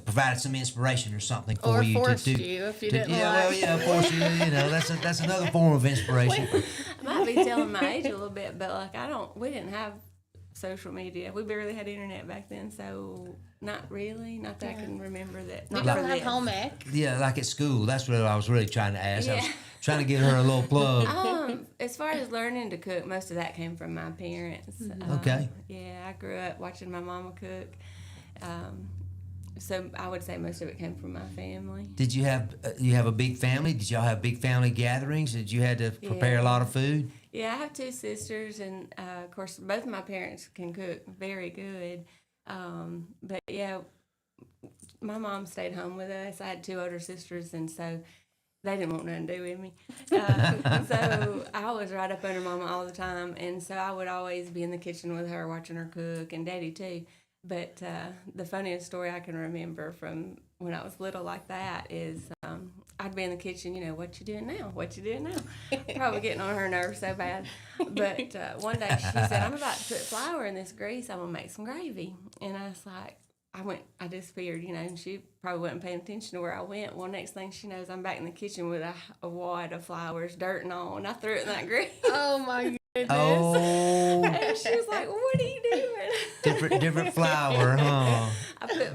Provided some inspiration or something for Or you forced to do. you if you didn't yeah, like. well, yeah, forced you. That's another form of inspiration. I might be telling my age a little bit, but we didn't have social media. We barely had internet back then, so not really. Not that I can remember that. We Not don't for have this. home ec. Yeah, like at school. That's what I was really trying to ask. I was Yeah. trying to get her a little plug. As far as learning to cook, most of that came from my parents. Okay. Yeah, I grew up watching my mama cook. So I would say most of it came from my family. Did you have a big family? Did y'all have big family gatherings? Did you had to prepare a Yeah. lot of food? Yeah, I have two sisters, and of course, both of my parents can cook very good. But yeah, my mom stayed home with us. I had two older sisters, and so they didn't want nothing to do with me. So I was right up under Mama all the time, and so I would always be in the kitchen with her, watching her cook, and Daddy too. But the funniest story I can remember from when I was little like that is I'd be in the kitchen, what you doing now? What you doing now? Probably getting on her nerves so bad. But one day she said, I'm about to put flour in this grease. I'm going to make some gravy. And I was like, I disappeared, and she probably wasn't paying attention to where I went. Well, next thing she knows, I'm back in the kitchen with a wad of flours, dirt and all, and I threw it in that grease. Oh my goodness. Oh, And she was like, what are you doing? different flour, huh?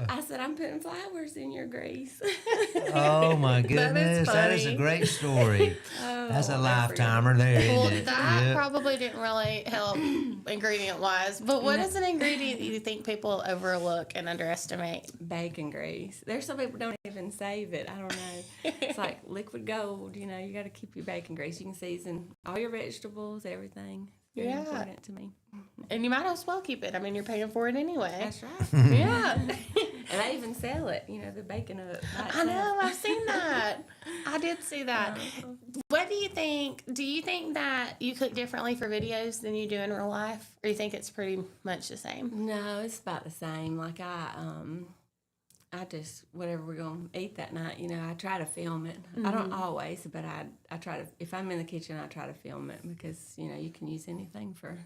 I said, I'm putting flowers in your grease. Oh my goodness, that is a funny. great story. Oh, That's a I'll never forget it. lifetimer there, Well, isn't it? that Yep. probably didn't really help ingredient wise. But what is an ingredient that you think people overlook and underestimate? Bacon grease. There's some people don't even save it. I don't know. It's like liquid gold. You know, you got to keep your bacon grease. You can season all your vegetables, everything. Very Yeah. important to me. And you might as well keep it. I mean, you're paying for it anyway. That's right. Yeah. And I even sell it. You know, the bacon of it. by I know. itself. I've seen that. I did see that. What do you think? Do you think that you cook differently for videos than you do in real life? Or you think it's pretty much the same? No, it's about the same. Like I just whatever we're gonna eat that night, you know, I try to film it. I don't always, but I try to. If I'm in the kitchen, I try to film it because you know you can use anything for.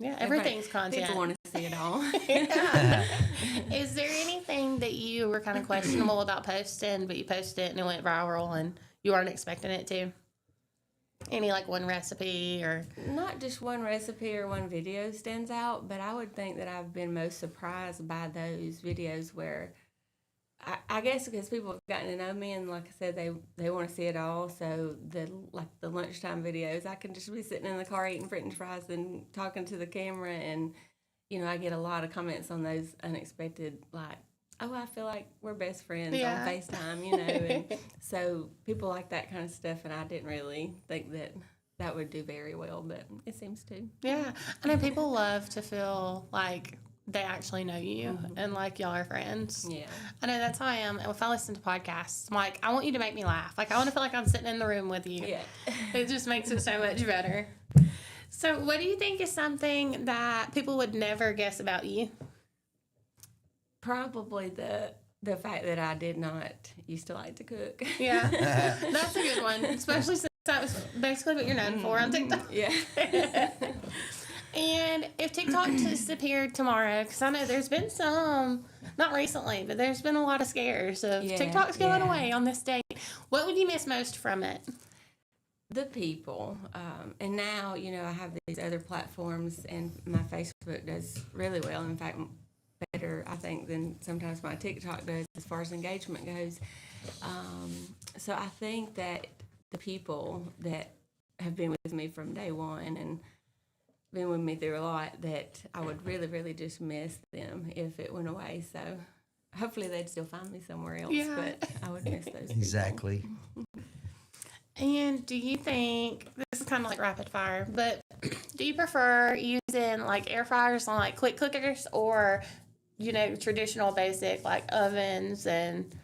Yeah, everything's content. People want to see it all. Yeah. Is there anything that you were kind of questionable about posting, but you posted it and it went viral and you weren't expecting it to? Any like one recipe or? Not just one recipe or one video stands out, but I would think that I've been most surprised by those videos where. I guess because people have gotten to know me, and like I said, they want to see it all. So the lunchtime videos, I can just be sitting in the car eating French fries and talking to the camera, and you know I get a lot of comments on those unexpected, like, oh, I feel like we're best friends on FaceTime, you know. And so people like that kind of stuff, and I didn't really think that would do very well, but it seems to. Yeah, I know people love to feel like they actually know you and like y'all are friends. Yeah. I know that's how I am. And if I listen to podcasts, I'm like, I want you to make me laugh. Like, I want to feel like I'm sitting in the room with you. Yeah. It just makes it so much better. So, what do you think is something that people would never guess about you? Probably the fact that I did not used to like to cook. Yeah, that's a good one, especially since that was basically what you're known for on TikTok. Yeah. And if TikTok disappeared tomorrow, because I know there's been some, not recently, but there's been a lot of scares of TikTok's going away on this date. What would you miss most from it? The people. And now, you know, I have these other platforms, and my Facebook does really well. In fact, better, I think, than sometimes my TikTok does as far as engagement goes. So I think that the people that have been with me from day one and been with me through a lot, that I would really, really just miss them if it went away. So hopefully they'd still find me somewhere else, but I would miss those people. Exactly. And do you think, this is kind of like rapid fire, but do you prefer using like air fryers on like quick cookers or, you know, traditional basic like ovens and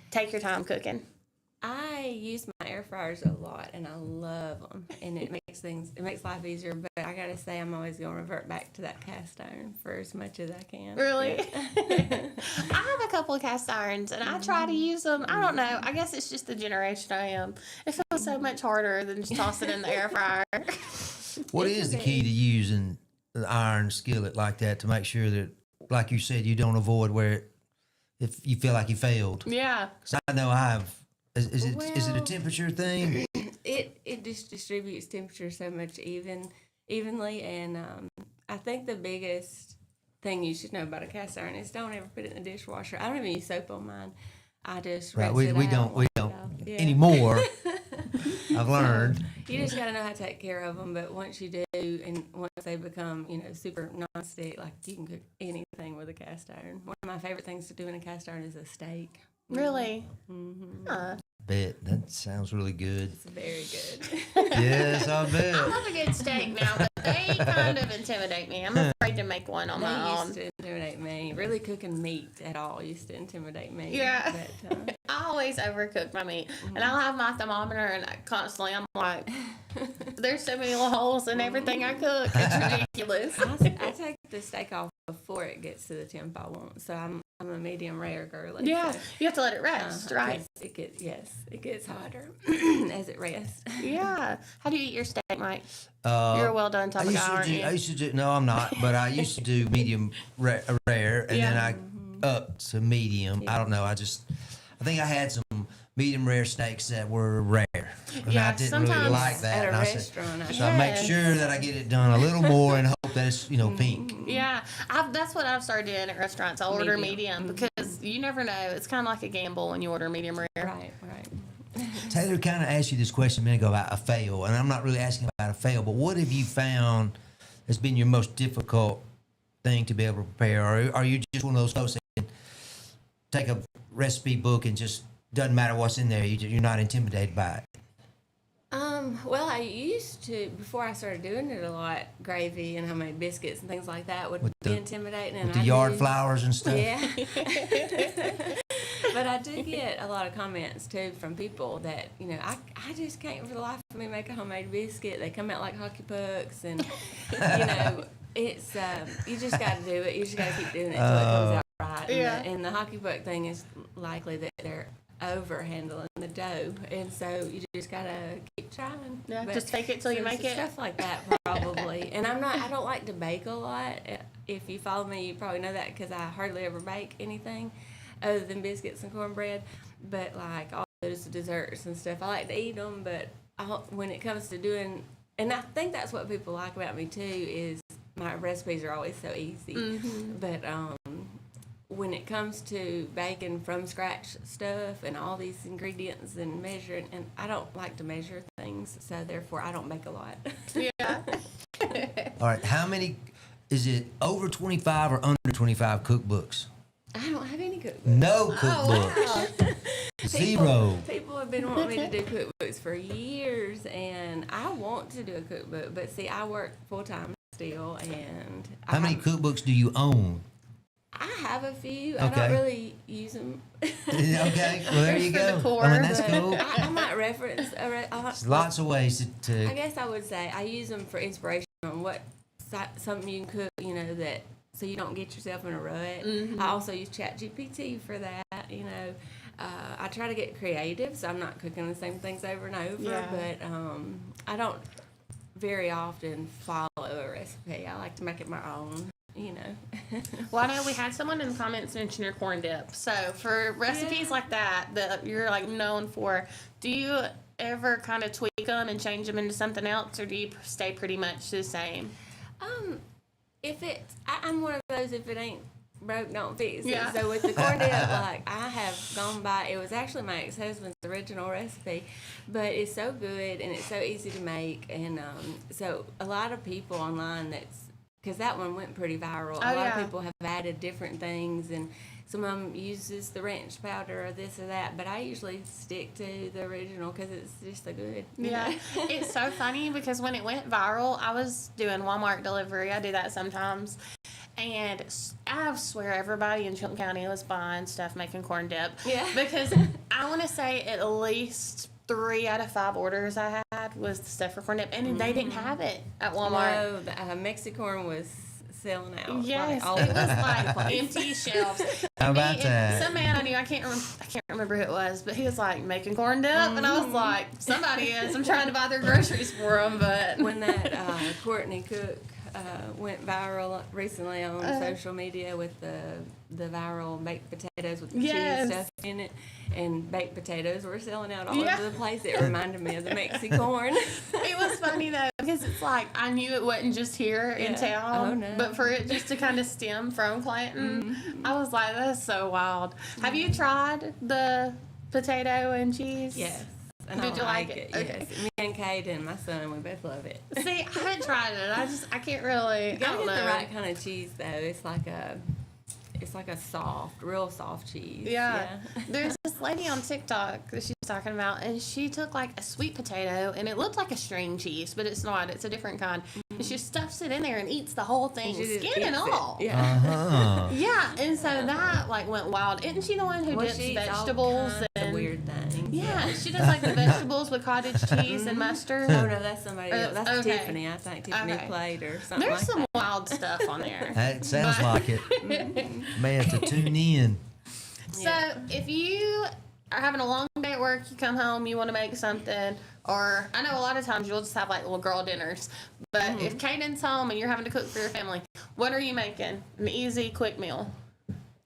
take your time cooking? I use my air fryers a lot, and I love them, and it makes life easier. But I gotta say, I'm always gonna revert back to that cast iron for as much as I can. Really? Yeah. I have a couple of cast irons, and I try to use them. I don't know. I guess it's just the generation I am. It feels so much harder than just toss it in the air fryer. What is the key to using the iron skillet like that to make sure that, like you said, you don't avoid if you feel like you failed? Yeah. Because I know is it a temperature thing? It just distributes temperature so much evenly, and I think the biggest thing you should know about a cast iron is don't ever put it in the dishwasher. I don't even use soap on mine. I just rinse it out. We don't anymore. I've learned. You just got to know how to take care of them, but once you do, and once they become, you know, super non-stick, like you can cook anything with a cast iron. One of my favorite things to do in a cast iron is a steak. Really? Mm-hmm. Huh. Bet that sounds really good. It's very good. Yes, I bet. I love a good steak now, but they kind of intimidate me. I'm afraid to make one on my They own. used to intimidate me. Really cooking meat at all used to intimidate me. Yeah. But, I always overcook my meat, and I'll have my thermometer, and I'm like, there's so many little holes in everything I cook. It's ridiculous. I take the steak off before it gets to the temp I want. So I'm a medium rare girly. Yeah, so, you have to let it rest, right? 'cause it gets hotter as it rests. Yeah. How do you eat your steak, Mike? Uh, You're a well done type of guy, aren't you? I used to do. No, I'm not. But I used to do medium rare, and then I up to medium. I don't know. I think I had some medium rare steaks that were rare, and Yeah, I didn't really sometimes like that. At a and I restaurant, so I make sure that I get it done a little more and hope that it's pink. Yeah, that's what I've started doing at restaurants. I'll order medium because you never know. It's kind of like a gamble when you order medium rare. Right. Taylor kind of asked you this question a minute ago about a fail, and I'm not really asking about a fail, but what have you found has been your most difficult thing to be able to prepare? Or are you just one of those folks that can take a recipe book and just doesn't matter what's in there, you're not intimidated by it? Well, I used to, before I started doing it a lot, gravy and homemade biscuits and things like that would be intimidating. And With the yard flowers and stuff? Yeah. But I do get a lot of comments, too, from people that, I just can't for the life of me make a homemade biscuit. They come out like hockey pucks and, it's, you just got to do it. You just got to keep doing it until it comes out right. Yeah. And the hockey puck thing is likely that they're over handling the dough, and so you just gotta keep trying. Yeah, But just fake it till you make it. Stuff like that, probably. And I don't like to bake a lot. If you follow me, you probably know that because I hardly ever bake anything other than biscuits and cornbread. But like all those desserts and stuff, I like to eat them. But when it comes to doing, and I think that's what people like about me too, is my recipes are always so easy. Mm-hmm. But when it comes to baking from scratch stuff and all these ingredients and measuring, and I don't like to measure things, so therefore I don't make a lot. Yeah. All right, how many, is it over 25 or under 25 cookbooks? I don't have any cookbooks. No cookbooks. Wow. Zero. People have been wanting me to do cookbooks for years, and I want to do a cookbook, but see, I work full-time still, and How many cookbooks do you own? I have a few. Okay. I don't really use them. Okay, well, there you For the go. core, I mean, that's But cool. I might reference. There's lots of ways to I guess I would say I use them for inspiration on what something you can cook, that so you don't get yourself in a rut. Mm-hmm. I also use ChatGPT for that. I try to get creative, so I'm not cooking the same things over and over. Yeah. But I don't very often follow a recipe. I like to make it my own. Well, I know we had someone in the comments mention your corn dip. So for recipes like that you're like known for, do you ever kind of tweak them and change them into something else, or do you stay pretty much the same? I'm one of those, if it ain't broke, don't fix it. Yeah. So with the corn dip, I have gone by, it was actually my ex-husband's original recipe, but it's so good and it's so easy to make. And so a lot of people online because that one went pretty viral. A lot of people have added different things, and some of them uses the ranch powder or this or that, but I usually stick to the original because it's just so good. Yeah, it's so funny because when it went viral, I was doing Walmart delivery. I do that sometimes. And I swear everybody in Chilton County was buying stuff making corn dip. Yeah. Because I want to say at least 3 out of 5 orders I had was the stuff for corn dip, and they didn't have it at Walmart. No, the Mexicorn was selling out. Yes, all it over was the like place. empty shelves. How about that? Some man I knew, I can't remember who it was, but he was like making corn dip, and I was like, somebody is. I'm trying to buy their groceries for them, but When that Courtney Cook went viral recently on social media with the viral baked potatoes with the Yes. cheese stuff in it, and baked potatoes were selling out all Yeah. over the place. It reminded me of the Mexicorn. it was funny though because it's like I knew it wasn't just here in Yeah. town, Oh, no. but for it just to kind of stem from Clanton, I was like, that's so wild. Have you tried the potato and cheese? Yes. And Did I you like it? Yes. Me and Kate and my son, we both love it. See, I haven't tried it. I can't really. You I gotta don't get know. the right kind of cheese though. It's like a soft, real soft cheese. Yeah. There's this lady on TikTok that she's talking about, and she took like a sweet potato, and it looked like a string cheese, but it's not. It's a different kind. And she stuffs it in there and eats the whole thing, She just skin and eats it. all. Yeah. Uh-huh. Yeah, and so that like went wild. Isn't she the one who Well, dips she eats all vegetables kinds of and weird things. Yeah, she does like the vegetables with cottage cheese and mustard. Oh no, that's somebody else. That's Okay. Tiffany. I think Tiffany Okay. Plate or something There's like some that. wild stuff on there. That sounds like it. Man, to tune in. So if you are having a long day at work, you come home, you want to make something, or I know a lot of times you'll just have like little girl dinners. But if Caden's home and you're having to cook for your family, what are you making? An easy, quick meal.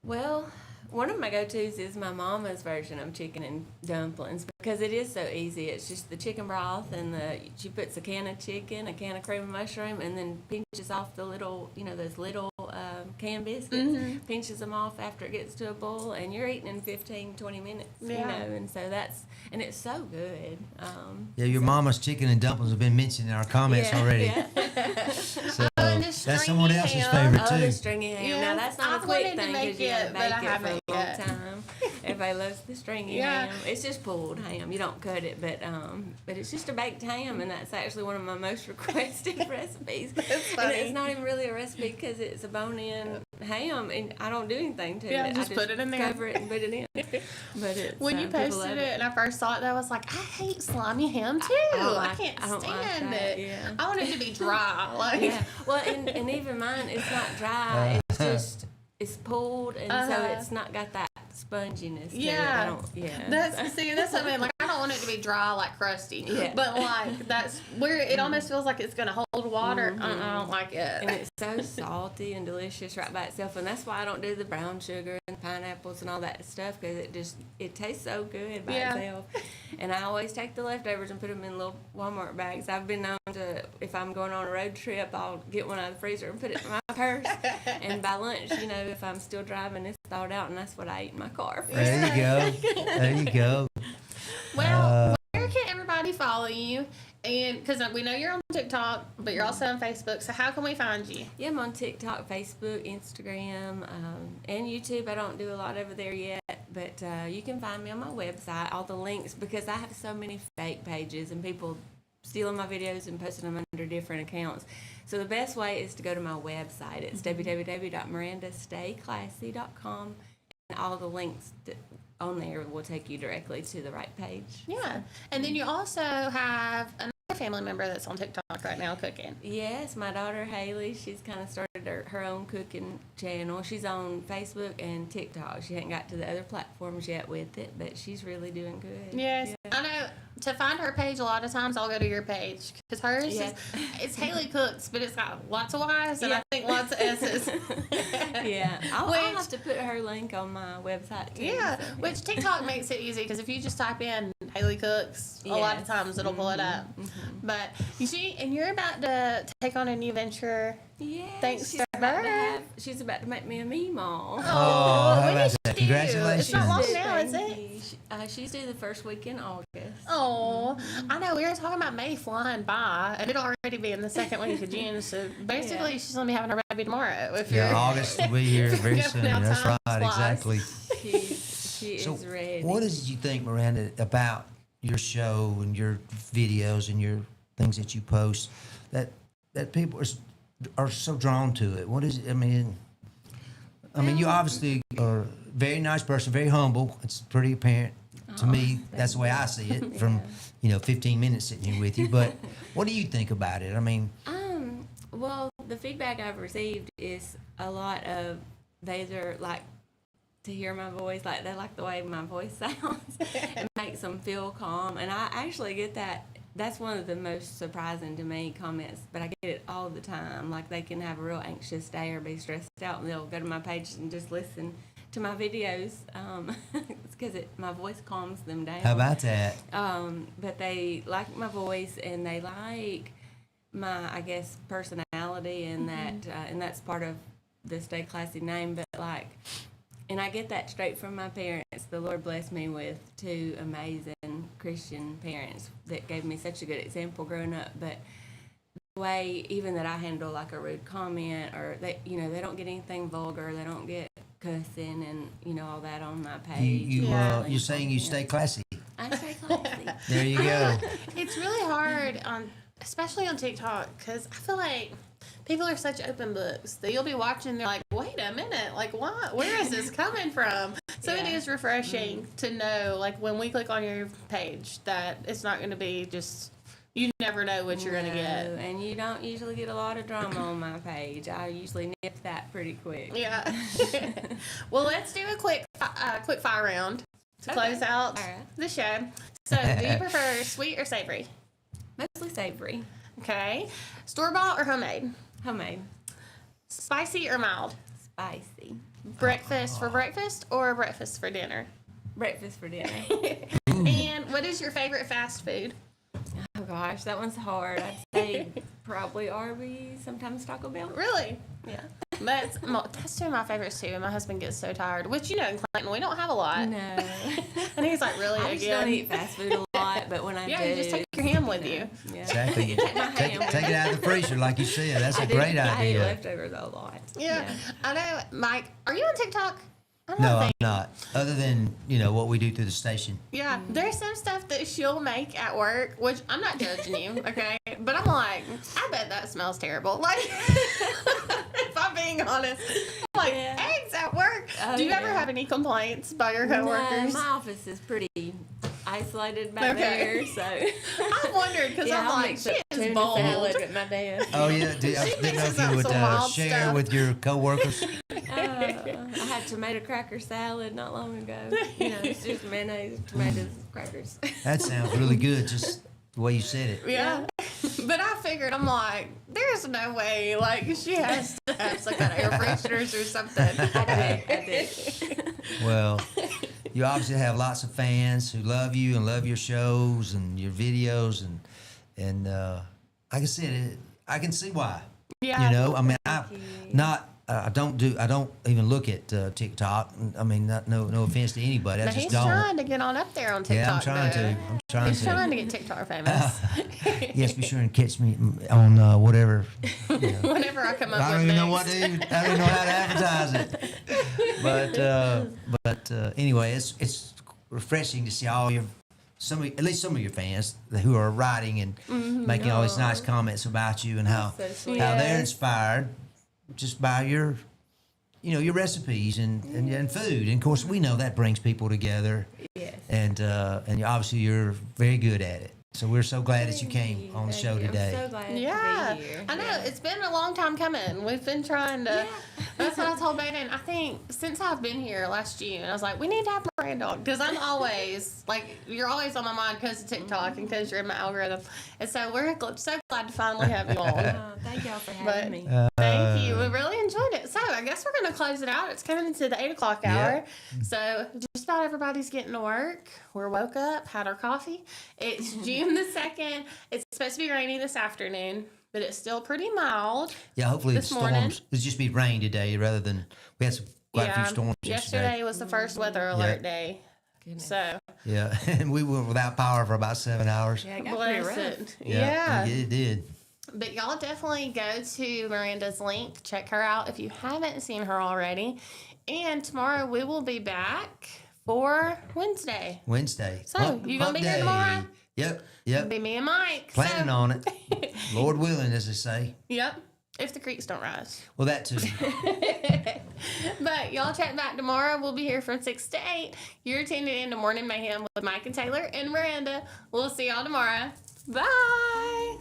Well, one of my go-tos is my mama's version of chicken and dumplings because it is so easy. It's just the chicken broth and she puts a can of chicken, a can of cream of mushroom, and then pinches off the little, those little canned biscuits, pinches them off after it gets to a boil, and you're eating in 15, 20 minutes, you know, and so and it's so good. Yeah, your mama's chicken and dumplings have been mentioned in our comments already. Yeah. So and the that's someone stringy else's ham. favorite Oh, the too. stringy ham. Yes, Now, that's not I've a quick wanted to thing make because you got to it, but bake I it for a haven't long yet. time. Everybody loves the stringy Yeah. ham. It's just pulled ham. You don't cut it, but it's just a baked ham, and that's actually one of my most requested recipes. That's And funny. it's not even really a recipe because it's a bone-in ham, and I don't do anything to Yeah, it. just I put it in there. cover it and put it in. But it's, When you people posted love it and I first saw it, I was like, I hate slimy ham too. I can't I don't like stand that, it. yeah. I want it to be dry. Like, Yeah. Well, and even mine, it's not dry. It's just it's pulled, and so it's not got that sponginess. To it. I don't. Yeah. That's what I mean. Like, I don't want it to be dry, like crusty. Yeah. But like that's where it almost feels like it's gonna hold water. I don't like And it. it's so salty and delicious right by itself, and that's why I don't do the brown sugar and pineapples and all that stuff because it tastes so good by itself. And I always take the leftovers and put them in little Walmart bags. I've been known to, if I'm going on a road trip, I'll get one out of the freezer and put it in my purse. And by lunch, you know, if I'm still driving, it's thawed out, and that's what I eat in my car. There you go. There you go. Well, where can everybody follow you? And because we know you're on TikTok, but you're also on Facebook. So how can we find you? Yeah, I'm on TikTok, Facebook, Instagram, and YouTube. I don't do a lot over there yet, but you can find me on my website, all the links, because I have so many fake pages and people stealing my videos and posting them under different accounts. So the best way is to go to my website. It's www.mirandastayclassy.com, and all the links on there will take you directly to the right page. Yeah. And then you also have another family member that's on TikTok right now cooking. Yes, my daughter Haley, she's kind of started her own cooking channel. She's on Facebook and TikTok. She hasn't got to the other platforms yet with it, but she's really doing good. Yes. Yeah. I know to find her page, a lot of times I'll go to your page because hers Yeah. is, it's Haley Cooks, but it's got lots of Y's and I think lots of S's. Yeah, I'll Which- have to put her link on my website too. Yeah, so, which TikTok makes it easy because if you just type in Haley Cooks, a lot of Yes. times it'll pull it up. But you see, and you're about to take on a new venture. yeah, Thanks she's to about to her. she's about to make me a meemaw. Oh, how when about is that? she due? Congratulations. It's not long Thank now, is it? you. She's due the first week in August. Oh, I know. We were talking about May flying by, and it'll already be in the second week of June. So basically, Yeah. she's gonna be having her baby tomorrow. If Yeah, you're August will be here very Yeah, soon. now That's time right, flies. exactly. She So, is ready. what is it you think, Miranda, about your show and your videos and your things that you post that people are so drawn to it? What is it? I mean, you obviously are a very nice person, very humble. It's pretty apparent to me. That's the way I see it from 15 minutes sitting here with you. But what do you think about it? I mean, Well, the feedback I've received is a lot of they either like to hear my voice, like they like the way my voice sounds. It makes them feel calm, and I actually get that. That's one of the most surprising to me comments, but I get it all the time. Like they can have a real anxious day or be stressed out, and they'll go to my page and just listen to my videos. It's because my voice calms them down. how about that? But they like my voice and they like my, I guess, personality, and and that's part of the Stay Classy name. But and I get that straight from my parents. The Lord blessed me with two amazing Christian parents that gave me such a good example growing up. But the way even that I handle like a rude comment, or they don't get anything vulgar, they don't get cussing and all that on my page. You're saying you stay classy. I stay classy. There you go. It's really hard especially on TikTok, because I feel like people are such open books that you'll be watching. They're like, wait a minute, like what? Where is this coming from? So it is refreshing to know, like when we click on your page, that it's not going to be just. You never know what you're going to get. And you don't usually get a lot of drama on my page. I usually nip that pretty quick. Yeah. Well, let's do a quick fire round to close out All right. the show. So, do you prefer sweet or savory? Mostly savory. Okay. Store-bought or homemade? Homemade. Spicy or mild? Spicy. Breakfast for breakfast or breakfast for dinner? Breakfast for dinner. And what is your favorite fast food? Oh gosh, that one's hard. I'd say probably Arby's, sometimes Taco Bell. Really? Yeah. That's two of my favorites too. And my husband gets so tired, which in Clinton we don't have a lot. No. And he's like, really? I just don't eat fast food a lot, but when I do, you just take your ham with you. Yeah. Exactly. Take it out of the freezer, like you said. That's a great I eat idea. leftovers a lot. Yeah. I know, Mike. Are you on TikTok? No, I'm not. Other than what we do through the station. Yeah, there's some stuff that she'll make at work, which I'm not judging you, okay? But I'm like, I bet that smells terrible. Like, if I'm being honest, I'm like, eggs at work. Do you ever have any complaints by your coworkers? No, my office is pretty isolated back there, so I wondered because I'm like, she is bold. Salad at my desk. Oh yeah, I didn't know mixes if you up would some wild share stuff. with your coworkers. I had tomato cracker salad not long ago. It's just mayonnaise, tomatoes, crackers. That sounds really good, just the way you said it. Yeah. But I figured, I'm like, there's no way. Like, she has to have some kind of air fresheners or something. I did. Well, you obviously have lots of fans who love you and love your shows and your videos, and like I said, I can see why. Yeah. I mean, I don't even look at TikTok. I mean, no offense to anybody. I But just he's don't. trying to get on up there on TikTok. Yeah, I'm trying to. He's trying to get TikTok famous. Yes, be sure and catch me on whatever. Whenever I come up I don't with even know next. what to. I don't even know how to advertise it. But anyway, it's refreshing to see at least some of your fans who are writing and making all these nice comments about you and how So sweet. how they're inspired just by your your recipes and food. And of course, we know that brings people together. Yes. And obviously you're very good at it. So we're so glad that you came on the Thank show you. today. I'm so glad Yeah, to be here. I know. Yeah. It's been a long time coming. We've been trying to. That's what I told Baden. I think since I've been here last June, I was like, we need to have Miranda on because I'm always like, you're always on my mind because of TikTok and because you're in my algorithm. And so we're so glad to finally have you on. Oh, thank y'all for having me. Thank you. We really enjoyed it. So I guess we're going to close it out. It's coming into the 8 o'clock hour. So just about everybody's getting to work. We're woke up, had our coffee. It's June the 2nd. It's supposed to be rainy this afternoon, but it's still pretty mild. Yeah, hopefully this the morning. storms. It'll just be rain today rather than we had quite a few storms yesterday was the first weather alert day. Goodness. So Yeah, and we were without power for about 7 hours. Yeah, it got pretty bless rough. it. Yeah. it did. But y'all definitely go to Miranda's link. Check her out if you haven't seen her already. And tomorrow we will be back for Wednesday. So, you gonna be here day. tomorrow? Yep. It'll be me and Mike. Planning on it. Lord willing, as they say. Yep. If the creeks don't rise. Well, that too. But y'all check back tomorrow. We'll be here from 6 to 8. You're tuned in to Morning Mayhem with Mike and Taylor and Miranda. We'll see y'all tomorrow. Bye.